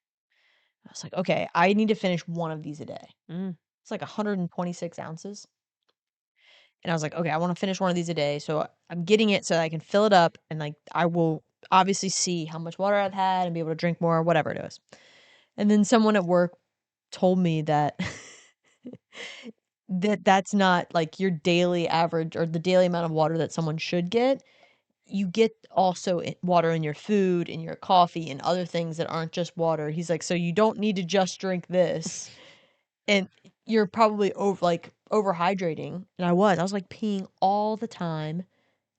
I was like, "Okay, I need to finish one of these a day." Mm, It's like 126 ounces. And I was like, "Okay, I want to finish one of these a day." So I'm getting it so that I can fill it up and like I will obviously see how much water I've had and be able to drink more, whatever it is. And then someone at work told me that that's not like your daily average or the daily amount of water that someone should get. You get also water in your food, in your coffee, and other things that aren't just water. He's like, so you don't need to just drink this, and you're probably overhydrating. And I was like peeing all the time,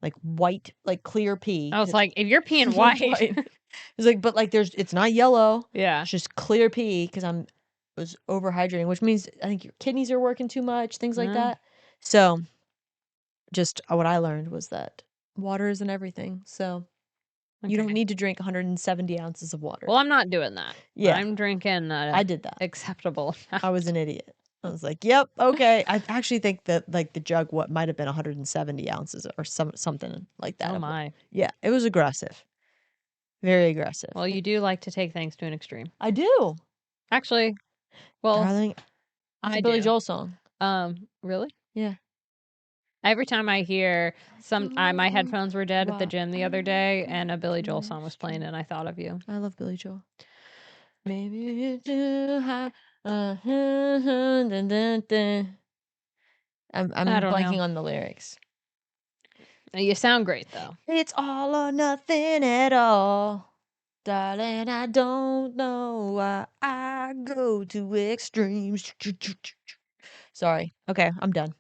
like white, like clear pee. I was like, if you're peeing white. White. It's like, but like it's not yellow. Yeah. It's just clear pee because was overhydrating, which means I think your kidneys are working too much, things like Mm, that. So just what I learned was that water isn't everything. So you don't okay. need to drink 170 ounces of water. Well, I'm not doing that. Yeah, I'm drinking I did that. acceptable I was amount. an idiot. I was like, "Yep, okay." I actually think that like the jug what might have been 170 ounces or something like that Oh of my. yeah, it was aggressive. Very aggressive. Well, you do like to take things to an extreme. I do. Actually, well, Darling, it's a I Billy do. Joel song. Really? Yeah. Every time I hear I my don't know headphones were dead at the why gym the other I day, go and a Billy Joel to song was playing, extreme. and I thought of you. I love Billy Joel. Maybe you too high. Dun, dun, dun. I I'm don't know. blanking on the lyrics. You sound great though. It's all or nothing at all. Darling, I don't know why I go to extremes. Sorry. Okay, I'm done.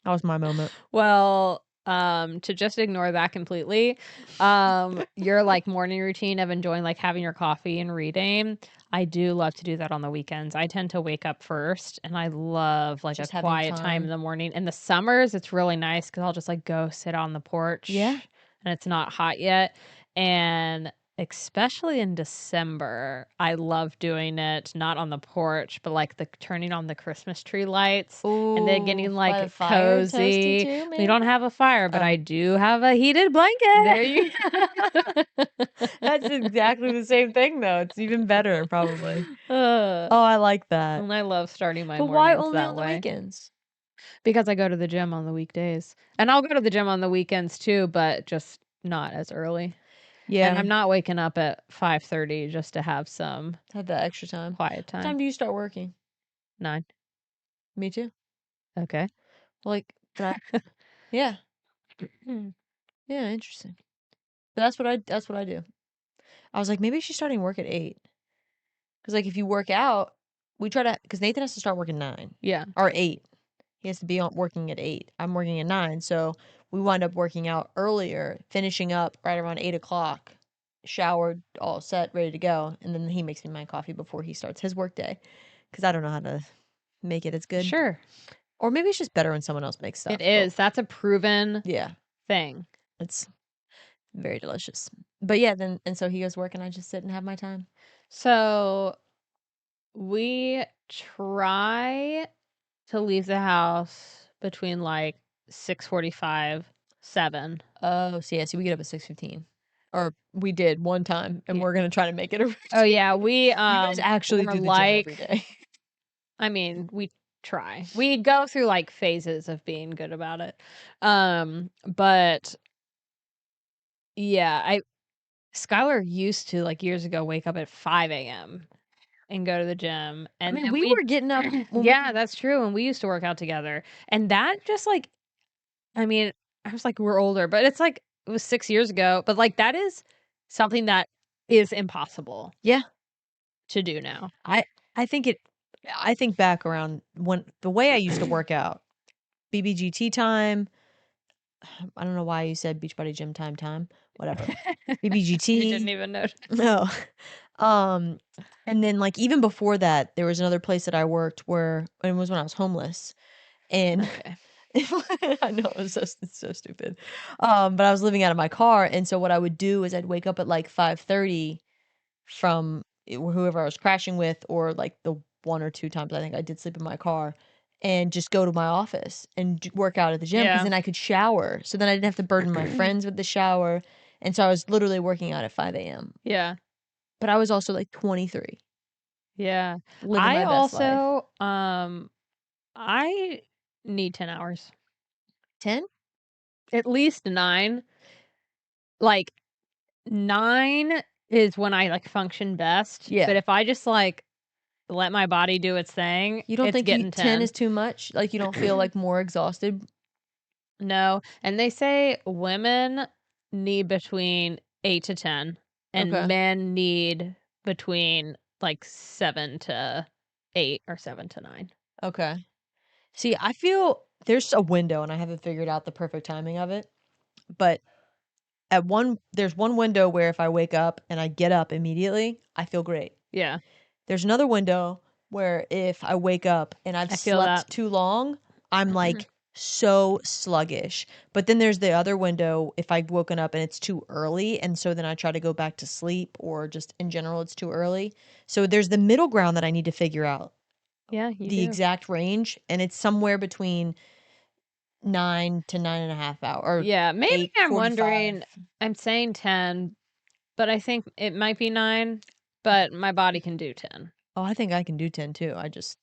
That was my moment. Well, to just ignore that completely, your like morning routine of enjoying like having your coffee and reading. I do love to do that on the weekends. I tend to wake up first and I love like a Just having quiet time in time. the morning. In the summers, it's really nice because I'll just like go sit on the Yeah. porch and it's not hot yet. And especially in December, I love doing it not on the porch, but like the turning on the Christmas tree lights and then Ooh, getting by the like fire toasty cozy. too, We maybe? don't have a fire, but I Oh, do have a heated there you blanket. That's exactly the same thing though. It's even better probably. uh, Oh, I like that. and I love starting my But why mornings only that on the way weekends? because I go to the gym on the weekdays. And I'll go to the gym on the weekends too, but just not as early. And Yeah, I'm not waking up at 5:30 just to have some have that extra time. quiet What time time. do you start working? 9. Me too. Okay. Like, but yeah, Hmm. yeah, interesting. But that's what I do. I was like, maybe she's starting work at 8. Because, like, if you work out, we try to, because Nathan has to start working 9 Yeah. or 8. He has to be working at 8. I'm working at 9. So we wind up working out earlier, finishing up right around 8 o'clock, showered, all set, ready to go. And then he makes me my coffee before he starts his work day because I don't know how to make it as good. Sure. Or maybe it's just better when someone else makes stuff. It is. That's a proven Yeah, thing. it's very delicious. But yeah, then, and so he goes to work and I just sit and have my time. So we try to leave the house between like 6:45, 7. Oh, so yeah, we get up at 6:15. Or we did one time, and Yeah. we're gonna try to make it a routine. Oh yeah, we You guys actually we're do the gym every like, day. I mean, we try. We go through like phases of being good about it. But yeah, Skylar used to, like, years ago, wake up at 5 AM and go to the gym, I and mean, then we were getting up when yeah, that's true, and we used to work out together, and that just, like, I mean, I was like, we're older, but it's like, it was 6 years ago, but, like, that is something that is impossible Yeah, to do now. I I think it I think back around when the way I used to work out, BBGT time, I don't know why you said Beachbody gym time, whatever. You didn't BBGT, even notice. no. Um, and then, like, even before that, there was another place that I worked where and it was when I was homeless, and Okay. I know, it's so stupid. But I was living out of my car, and so what I would do is I'd wake up at, like, 5:30 from whoever I was crashing with, or, like, the 1 or 2 times I think I did sleep in my car, and just go to my office and work out at the gym because Yeah. then I could shower, so then I didn't have to burden my friends with the shower, and so I was literally working out at 5 AM. Yeah. But I was also, like, 23, Yeah. living I my best life. also, I need 10 hours. 10? At least 9. Like, 9 is when I, like, function best, Yeah. but if I just, like, let my body do its thing, You don't it's think 10 getting is too much? Like, you don't feel, 10. like, more exhausted? No, and they say women need between 8 to 10, and Okay. men need between, like, 7 to 8 or 7 to 9. Okay. See, I feel there's a window and I haven't figured out the perfect timing of it, but there's one window where if I wake up and I get up immediately, I feel great. Yeah, There's another window where if I wake up and I've I feel that. slept too long, I'm like so sluggish. But then there's the other window if I've woken up and it's too early and so then I try to go back to sleep or just in general it's too early. So there's the middle ground that I need to figure out Yeah, you the do. exact range and it's somewhere between 9 to 9.5 hours or Yeah, maybe I'm 8:45. wondering, I'm saying 10, but I think it might be 9, but my body can do 10. Oh, I think I can do 10 too.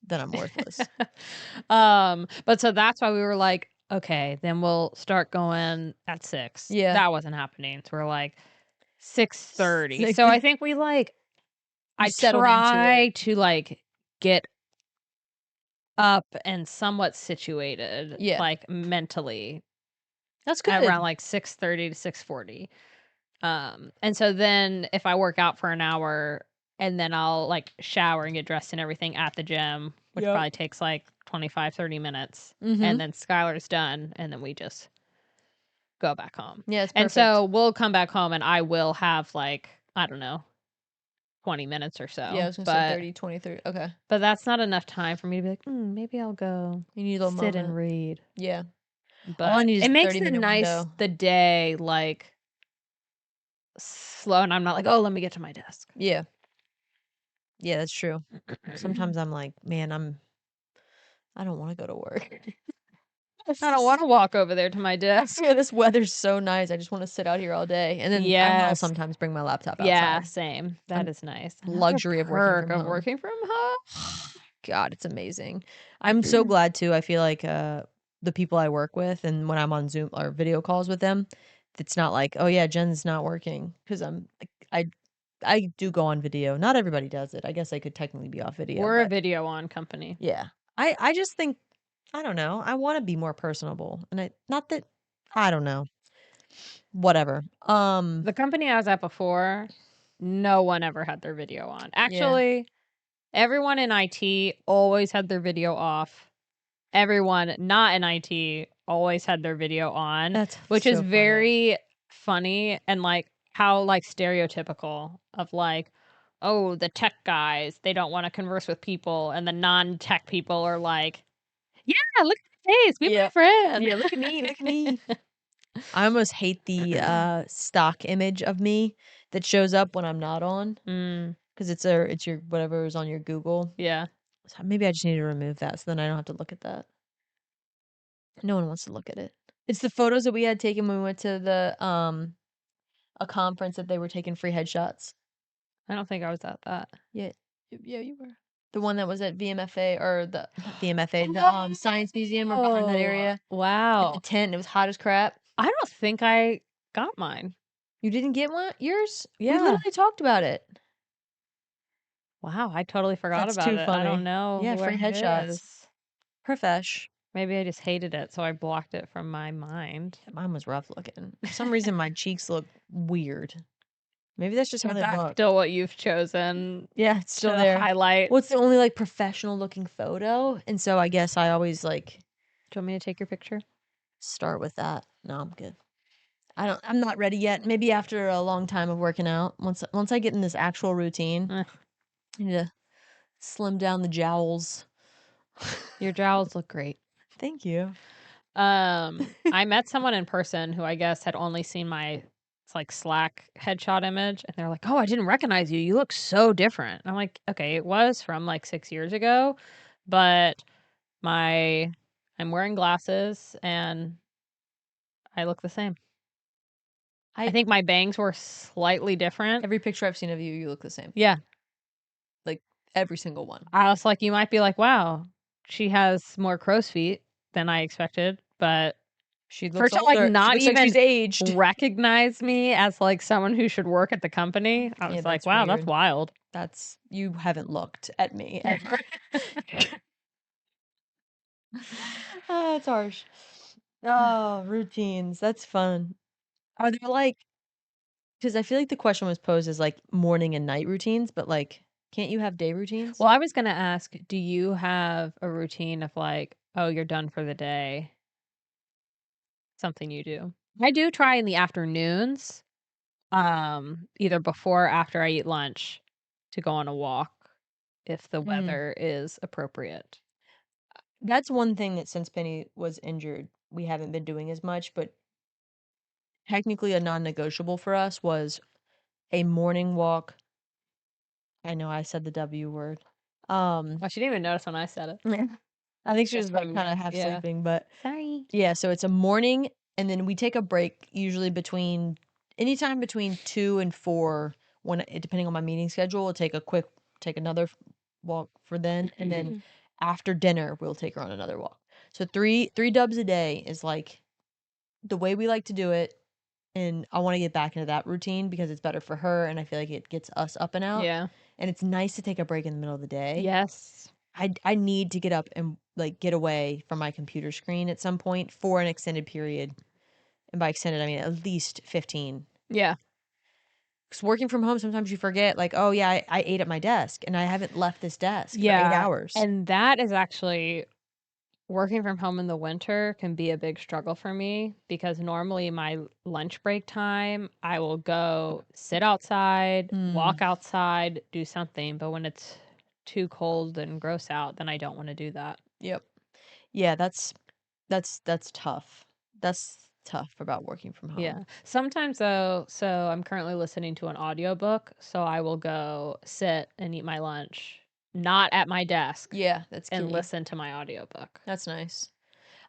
Then I'm worthless. But so that's why we were like, okay, then we'll start going at 6. Yeah. That wasn't happening. So we're like 6:30. Like, So I think we like you I settled into it. try to like get up and somewhat situated Yeah. like mentally That's at around good. like 6:30 to 6:40. And so then if I work out for an hour and then I'll like shower and get dressed and everything at the gym, which Yep. probably takes like 25, 30 minutes. And Mhm. then Skylar's done and then we just go back home. Yeah, it's And perfect. so we'll come back home and I will have like, I don't know, 20 minutes or Yeah, I so. was gonna say But 30, 23. Okay. that's not enough time for me to be like, maybe I'll go You need a little sit and moment. read. Yeah. All I But need is it a makes it 30-minute nice window. the day like slow and I'm not like, oh, let me get to my desk. Yeah. Yeah, that's true. Sometimes I'm like, man, I don't want to go to work. I don't want to walk over there to my desk. Yeah, this weather's so nice. I just want to sit out here all day. And then I will Yes. sometimes bring my laptop Yeah, outside. same. That I'm is nice. Another luxury of working perk from of home. working from home. God, it's amazing. I'm so glad too. I feel like the people I work with and when I'm on Zoom or video calls with them, it's not like, "Oh yeah, Jen's not working," because I'm like I do go on video. Not everybody does it. I guess I could technically be off video, We're a but video on company. yeah. I just think I don't know. I want to be more personable. And I not that I don't know. Whatever. The company I was at before, no one ever had their video on. Yeah. Actually, Everyone in IT always had their video off. Everyone not in IT always had their video on, That's which is so funny. very funny and, like, how, like, stereotypical of, like, oh, the tech guys, they don't wanna converse with people, and the non-tech people are like, "Yeah, look at my face, be my Yeah. friend." Yeah, look at me, look at me. I almost hate the, stock image of me that shows up when I'm not on, Mm, 'cause it's your whatever is on your Google. yeah. So maybe I just need to remove that so then I don't have to look at that. No one wants to look at it. It's the photos that we had taken when we went to a conference that they were taking free headshots. I don't think I was at that. Yeah. Yeah, you were. The one that was at VMFA or the not VMFA, the, Science Museum or behind that Oh, area in the wow. tent, and it was hot as crap. I don't think I got mine. You didn't get one yours? We Yeah. literally talked about it. Wow, I totally forgot That's about too it. I don't funny. know Yeah, where free it headshots. is. Profesh. Maybe I just hated it, so I blocked it from my mind. Yeah, mine was rough looking. For some reason, my cheeks look weird. Maybe that's just how Is they that look. still what you've chosen Yeah, it's still to there. highlight? Well, it's the only, like, professional looking photo, and so I guess I always, like, Do you want me to take your picture? start with that. No, I'm good. I'm not ready yet. Maybe after a long time of working out. Once I get in this actual routine, Eh, I need to slim down the jowls. your jowls look great. Thank you. I met someone in person who I guess had only seen my like Slack headshot image, and they're like, "Oh, I didn't recognize you. You look so different." And I'm like, "Okay, it was from like 6 years ago, but my I'm wearing glasses and I look the same. I I think my bangs were slightly different." Every picture I've seen of you, you look the same. Yeah, Like, every single one. I was like, you might be like, "Wow, she has more crow's feet than I expected," but She for her looks to, like, older. She not looks like even she's aged. recognize me as, like, someone who should work at the company, I Yeah, was like, that's "Wow, that's weird. wild." That's You haven't looked at me ever. Oh, it's harsh. Oh, routines. That's fun. Are there like, because I feel like the question was posed as like morning and night routines, but like, can't you have day routines? Well, I was gonna ask, do you have a routine of, like, oh, you're done for the day, something you do? I do try in the afternoons, either before or after I eat lunch to go on a walk if the Mm. weather is appropriate. That's one thing that since Penny was injured, we haven't been doing as much, but technically a non-negotiable for us was a morning walk. I know I said the W word. Um, Well, she didn't even notice when I said it. yeah. I think she Just was like from kind of half yeah. sleeping, but Sorry. yeah, so it's a morning and then we take a break usually between anytime between 2 and 4 depending on my meeting schedule, we'll take another walk for then and then after dinner we'll take her on another walk. So 3 dubs a day is like the way we like to do it and I want to get back into that routine because it's better for her and I feel like it gets us up and out. Yeah. And it's nice to take a break in the middle of the day. Yes. I need to get up and like get away from my computer screen at some point for an extended period. And by extended, I mean at least 15. Yeah. Because working from home, sometimes you forget, like, oh yeah, I ate at my desk and I haven't left this desk for eight Yeah, hours. and that is actually working from home in the winter can be a big struggle for me because normally my lunch break time, I will go sit outside, Mm, walk outside, do something, but when it's too cold and gross out, then I don't wanna do that. yep. Yeah, that's tough. That's tough about working from home. Yeah. Sometimes though, so I'm currently listening to an audiobook, so I will go sit and eat my lunch, not at my desk, Yeah, that's and key. listen to my audiobook. That's nice.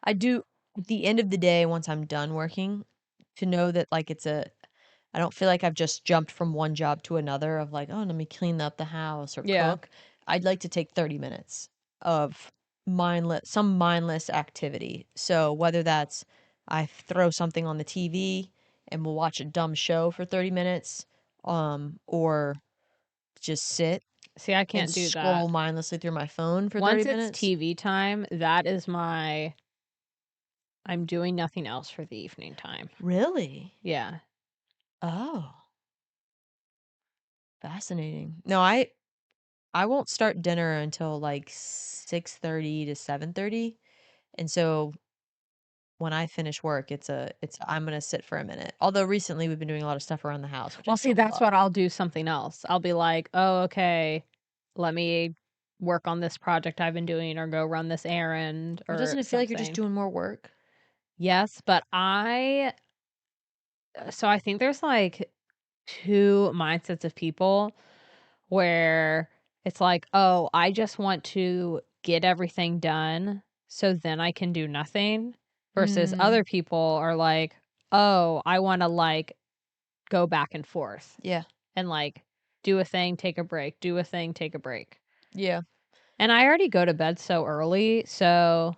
I do at the end of the day, once I'm done working, to know that like I don't feel like I've just jumped from one job to another of like, oh, let me clean up the house or Yeah. cook. I'd like to take 30 minutes of some mindless activity. So whether that's I throw something on the TV and we'll watch a dumb show for 30 minutes, or just sit See, I and can't do scroll that. mindlessly through my phone for 30 Once it's minutes. TV time, that is my I'm doing nothing else for the evening time. Really? Yeah. Oh, fascinating. No, I won't start dinner until like 6:30 to 7:30. And so when I finish work, it's I'm gonna sit for a minute. Although recently we've been doing a lot of stuff around the house, which I Well, see, don't that's what love. I'll do something else. I'll be like, "Oh, okay. Let me work on this project I've been doing or go run this errand But or doesn't it feel like you're just something." doing more work? Yes, but so I think there's like 2 mindsets of people where it's like, "Oh, I just want to get everything done so then I can do nothing," versus Mm, other people are like, "Oh, I wanna, like, go back and forth yeah. and, like, do a thing, take a break, do a thing, take a break." Yeah. And I already go to bed so early, so,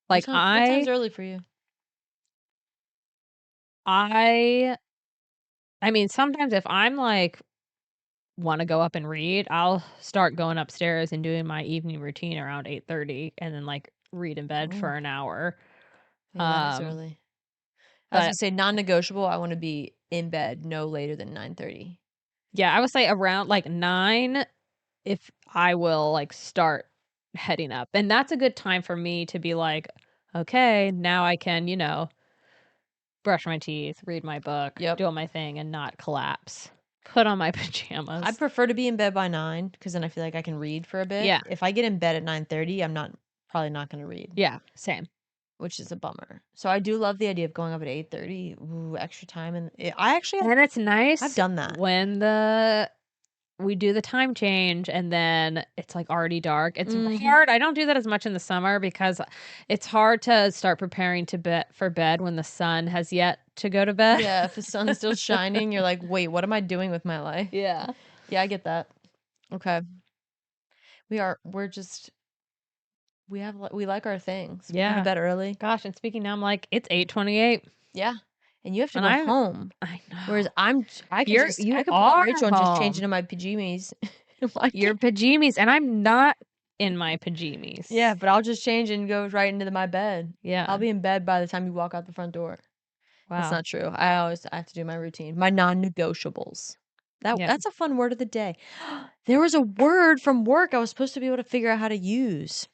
like, What time's early for you? I I mean, sometimes if I'm, like, wanna go up and read, I'll start going upstairs and doing my evening routine around 8:30 and then, like, read in bed Oh, for an hour. yeah, that is Um, early. I was gonna but say non-negotiable, I wanna be in bed no later than 9:30. yeah, I would say around, like, 9 if I will, like, start heading up, and that's a good time for me to be like, "Okay, now I can, brush my teeth, read my book, Yep. do all my thing, and not collapse. Put on my I pajamas." prefer to be in bed by 9 because then I feel like I can read for a bit. Yeah, If I get in bed at 9:30, I'm not probably not gonna read, yeah, same. which is a bummer. So I do love the idea of going up at 8:30. Ooh, extra time, and I actually And it's I've nice done that. when we do the time change and then it's, like, already dark. It's Mhm. hard. I don't do that as much in the summer because it's hard to start preparing to bed for bed when the sun has yet to go to bed. Yeah, if the sun's still shining, you're like, "Wait, what am I doing with my life?" Yeah. Yeah, I get that. Okay. We're just we like our things. We go to Yeah. bed early. Gosh, and speaking now, I'm like, "It's 8:28, Yeah, and you have to and go home, I whereas know. I You could put on are Rachel and just change home. into my pajamas. Why Your can't pajamas, and I'm not in my pajamas. Yeah, but I'll just change and go right into my bed. I'll Yeah. be in bed by the time you walk out the front door. That's Wow. not true. I have to do my routine, my non-negotiables. Yeah. That's a fun word of the day. There was a word from work I was supposed to be able to figure out how to use.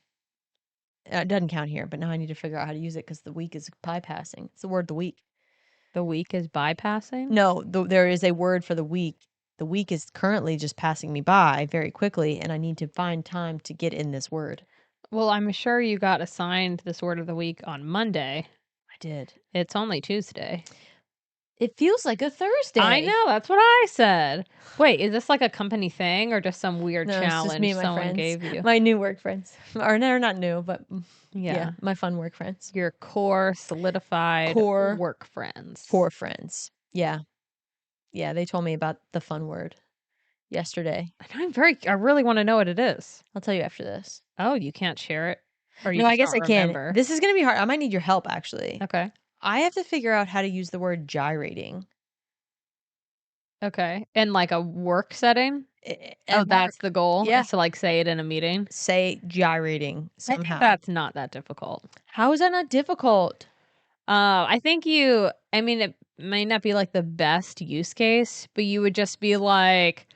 It doesn't count here, but now I need to figure out how to use it because the week is bypassing. It's the word of the week. The week is bypassing? No, there is a word for the week. The week is currently just passing me by very quickly, and I need to find time to get in this word. Well, I'm sure you got assigned this word of the week on Monday. I did. It's only Tuesday. It feels like a I Thursday. know, that's what I said. Wait, is this like a company thing or just some weird No, it's just me challenge and my someone friends, gave you? my new work friends, or they're not new, but yeah, Yeah. my fun work friends, Your core solidified core work friends. core friends. Yeah, yeah, they told me about the fun word yesterday. And I really wanna know what it is. I'll tell you after this. Oh, you can't share it? Or you No, I just guess don't I can. remember? This is gonna be hard. I might need your help actually. Okay. I have to figure out how to use the word gyrating. Okay. In, like, a work setting? Oh, At that's work. the goal, Yeah, is to, like, say it in a meeting? say gyrating I think somehow. that's not that difficult. How is that not difficult? I think I mean, it may not be, like, the best use case, but you would just be like,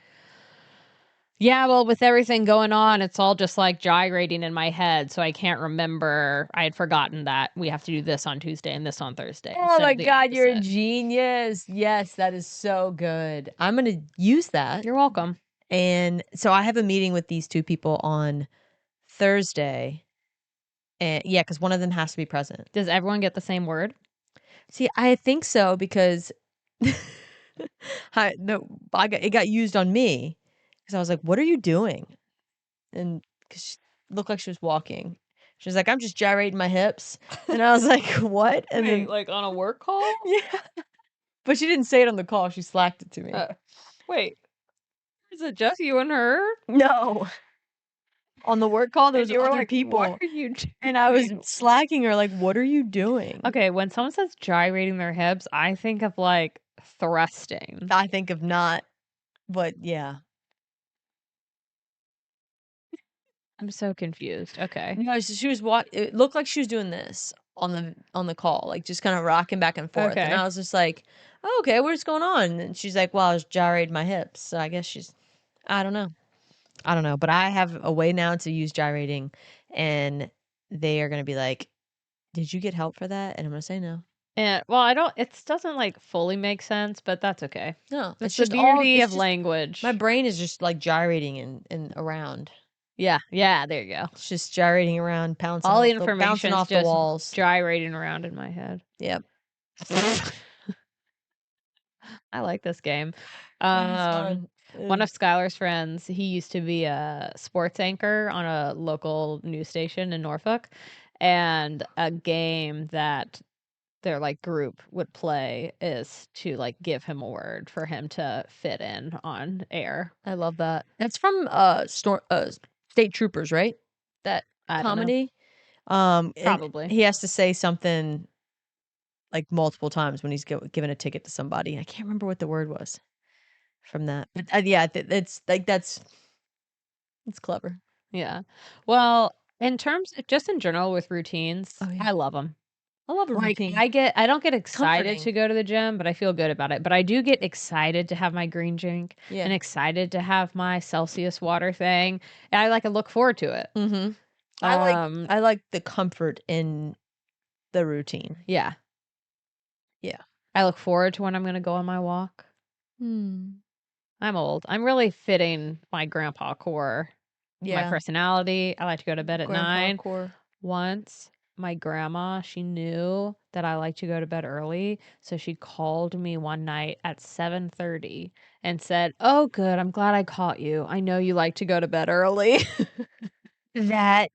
"Yeah, well, with everything going on, it's all just, like, gyrating in my head, so I can't remember. I had forgotten that we have to do this on Tuesday and this on Thursday Oh instead my of the god, you're a opposite." genius. Yes, that is so good. I'm gonna use that. You're welcome. And so I have a meeting with these 2 people on Thursday. And yeah, because one of them has to be present. Does everyone get the same word? See, I think so because it got used on me because I was like, "What are you doing?" And 'cause she looked like she was walking. She was like, "I'm just gyrating my hips." And I was like, "What?" And Wait, then like, on a work call? yeah, but she didn't say it on the call. She slacked it to me. Wait, is it just you and her? No. On the work call, there And was you were other like, "What people, are you and I was doing?" slacking her like, "What are you doing?" Okay, when someone says gyrating their hips, I think of, like, thrusting. I think of not, but yeah. I'm so confused. Okay. No, she was it looked like she was doing this on the call, like, just kinda rocking back and forth, and Okay. I was just like, "Oh, okay, what's going on?" And she's like, "Well, I was gyrating my hips." So I guess she's I don't know. I don't know, but I have a way now to use gyrating, and they are gonna be like, "Did you get help for that?" And I'm gonna say no. And well, I don't it doesn't like fully make sense, but that's okay. No, That's the beauty of my language. brain is just like gyrating and around. Yeah, yeah, there you go. It's just gyrating around, All the bouncing information's off the just walls. gyrating around in my head. Yep. I like this game. It's fun. One of Skylar's friends, he used to be a sports anchor on a local news station in Norfolk, and a game that their like group would play is to like give him a word for him to fit in on air. I love that. That's from State Troopers, right? That I don't know. comedy. And Probably. he has to say something like multiple times when he's given a ticket to somebody. I can't remember what the word was from that, but yeah, it's like it's clever. Yeah. Well, in terms just in general with routines, Oh yeah, I love them. I love a Like, routine. I don't get It's excited comforting. to go to the gym, but I feel good about it. But I do get excited to have my green drink Yeah. and excited to have my Celsius water thing. And I, like, I look forward to it. Mm-hmm. Um, I like the comfort in the routine. yeah. Yeah. I look forward to when I'm gonna go on my walk. Hmm. I'm old. I'm really fitting my grandpa core, my Yeah. personality. I like to go to bed at Grandpa 9. core. Once, my grandma, she knew that I like to go to bed early, so she called me one night at 7:30 and said, "Oh, good, I'm glad I caught you. I know you like to go to bed early." That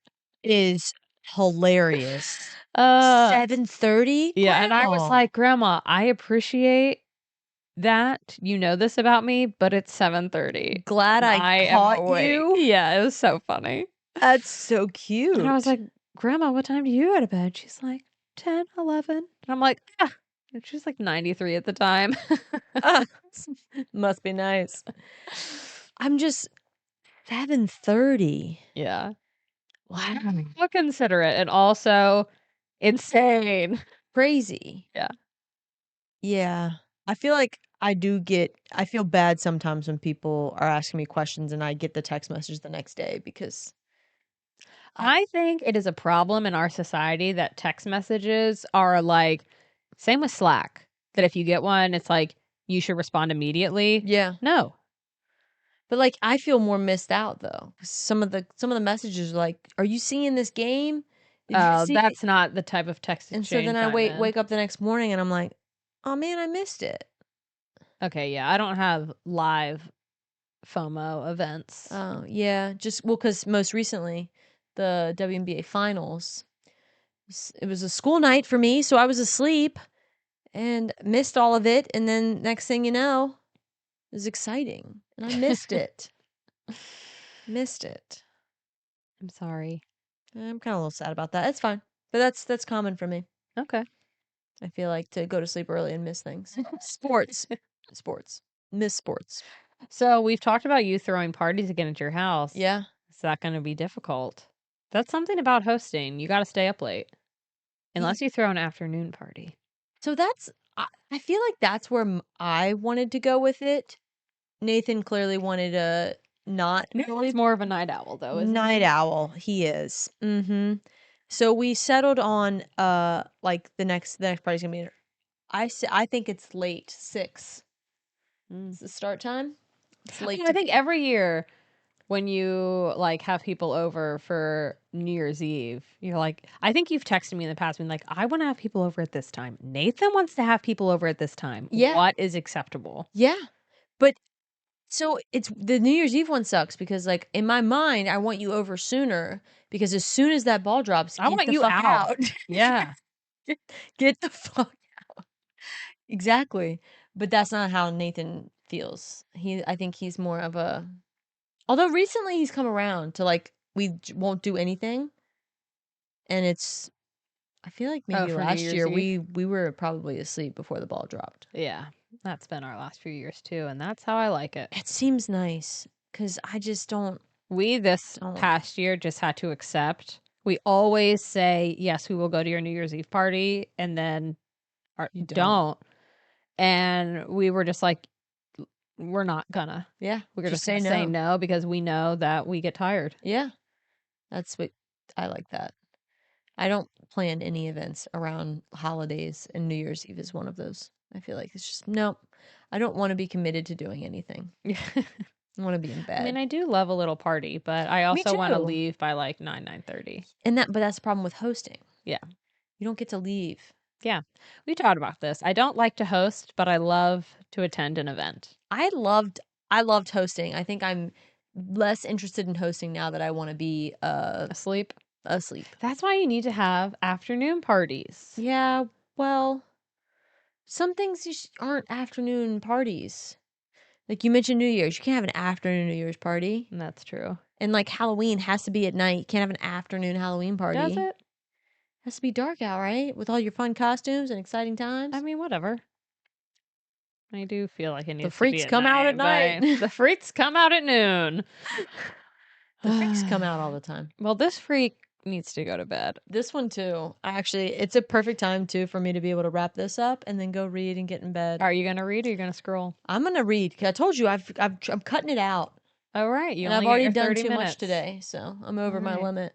is hilarious. Uh, 7:30? yeah, and I was Grandma. like, "Grandma, I appreciate that you know this about me, but it's 7:30 Glad and I I am caught awake." you. Yeah, it was so funny. That's so And I was cute. like, "Grandma, what time do you go to bed?" She's like, 10, 11. And I'm like, "Ah." And she's like 93 at the time. Ah, must be nice. I'm just 7:30. Yeah. Wow. How considerate and also insane. Crazy. Yeah. Yeah. I feel bad sometimes when people are asking me questions and I get the text message the next day because I I think it is a problem in our society that text messages are like same with Slack, that if you get one, it's like you should respond immediately. yeah. No. But like I feel more missed out though. Some of the messages are like, "Are you seeing this game? Did you see it?" That's not the type of text And so then exchange I I'm in. wake up the next morning and I'm like, "Oh man, I missed it." Okay, yeah, I don't have live FOMO events. Oh, yeah, just well, cuz most recently the WNBA finals, it was a school night for me, so I was asleep and missed all of it, and then next thing you know, it was exciting, and I missed it. Missed it. I'm sorry. I'm kind of a little sad about that. It's fine. But that's common for me. Okay. I feel like to go to sleep early and miss things. Sports. Sports. Miss sports. So we've talked about you throwing parties again at your house. Yeah. Is that going to be difficult? That's something about hosting. You got to stay up late Ye- unless you throw an afternoon party. So I feel like that's where I wanted to go with it. Nathan clearly wanted a not He's more of a night owl, though, isn't night he? owl. He is. Mm-hmm. So we settled on like the next party's gonna be I think it's late 6. Mm. It's the start time. It's late I to think be. every year when you like have people over for New Year's Eve, you're like, I think you've texted me in the past, being like, I want to have people over at this time. Nathan wants to have people over at this time. Yeah. What is acceptable? Yeah. But so it's the New Year's Eve one sucks because like in my mind I want you over sooner because as soon as that ball drops, I get want the you fuck out. out. Yeah. get, get the fuck exactly. But that's not how Nathan feels. I think he's more of a although recently he's come around to like won't do anything and it's I feel like Oh, maybe for New last Year's year Eve? we were probably asleep before the ball dropped. Yeah. That's been our last few years too, and that's how I like it. It seems nice cuz I just We this don't past year just had to accept. We always say, yes, we will go to your New Year's Eve party, and then you don't. don't. And we were just like, we're not gonna. Yeah, We're just just gonna say say no. no because we know that we get tired. Yeah, that's what I like that. I don't plan any events around holidays, and New Year's Eve is one of those. I feel like it's just nope. I don't want to be committed to doing anything. I want to be in I mean, bed. I do love a little party, but I Me also wanna too. leave by, like, 9:30. But that's the problem with hosting. Yeah. You don't get to leave. Yeah. We talked about this. I don't like to host, but I love to attend an event. I loved hosting. I think I'm less interested in hosting now that I want to be Asleep? asleep. That's why you need to have afternoon parties. Yeah, well, some things aren't afternoon parties. Like you mentioned New Year's, you can't have an afternoon New Year's party. That's true. And like Halloween has to be at night. You can't have an afternoon Halloween Does party. it? Has to be dark out, right? With all your fun costumes and exciting I times. mean, whatever. I do feel like it The needs to be freaks at come out at night, night. but the freaks come out at noon. The freaks come out all the time. Well, this freak needs to go to bed. This one too. It's a perfect time too for me to be able to wrap this up and then go read and get in bed. Are you gonna read or are you gonna scroll? I'm gonna read 'cause I told you I'm cutting it out, Oh, right. You and only I've get already your done 30 too much minutes. today, so I'm over my Alright. limit.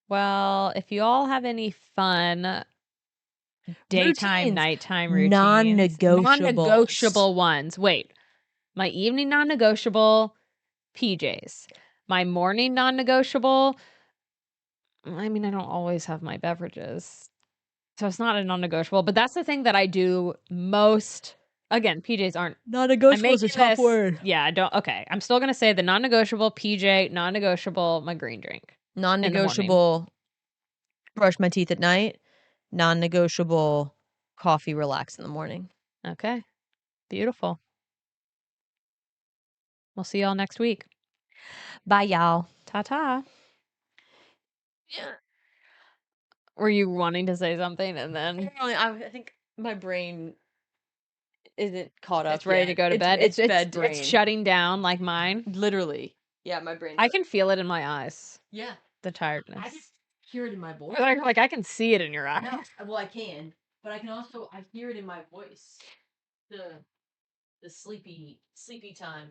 Well, if you all have any fun daytime, Routines, nighttime routines, non-negotiables. non-negotiable ones. Wait, my evening non-negotiable, PJs. My morning non-negotiable, I mean, I don't always have my beverages. So it's not a non-negotiable, but that's the thing that I do most. Again, PJs aren't. I'm Non-negotiable is a making tough this. word. Yeah, I don't. Okay, I'm still gonna say the non-negotiable PJ, non-negotiable my green drink in the morning. Non-negotiable, brush my teeth at night. Non-negotiable, coffee, relax in the morning. Okay, beautiful. We'll see y'all next week. Bye, y'all. Ta ta. Yeah. Were you wanting to say something and then I think my brain isn't caught it's up ready to yet. go to bed? It's bed It's brain. shutting down like mine. Literally. Yeah, my brain's I like, can feel it in my eyes. yeah. The I tiredness. just hear it in my voice. Like I can see it in your eyes. No, well, I can, but I hear it in my voice. The sleepy time.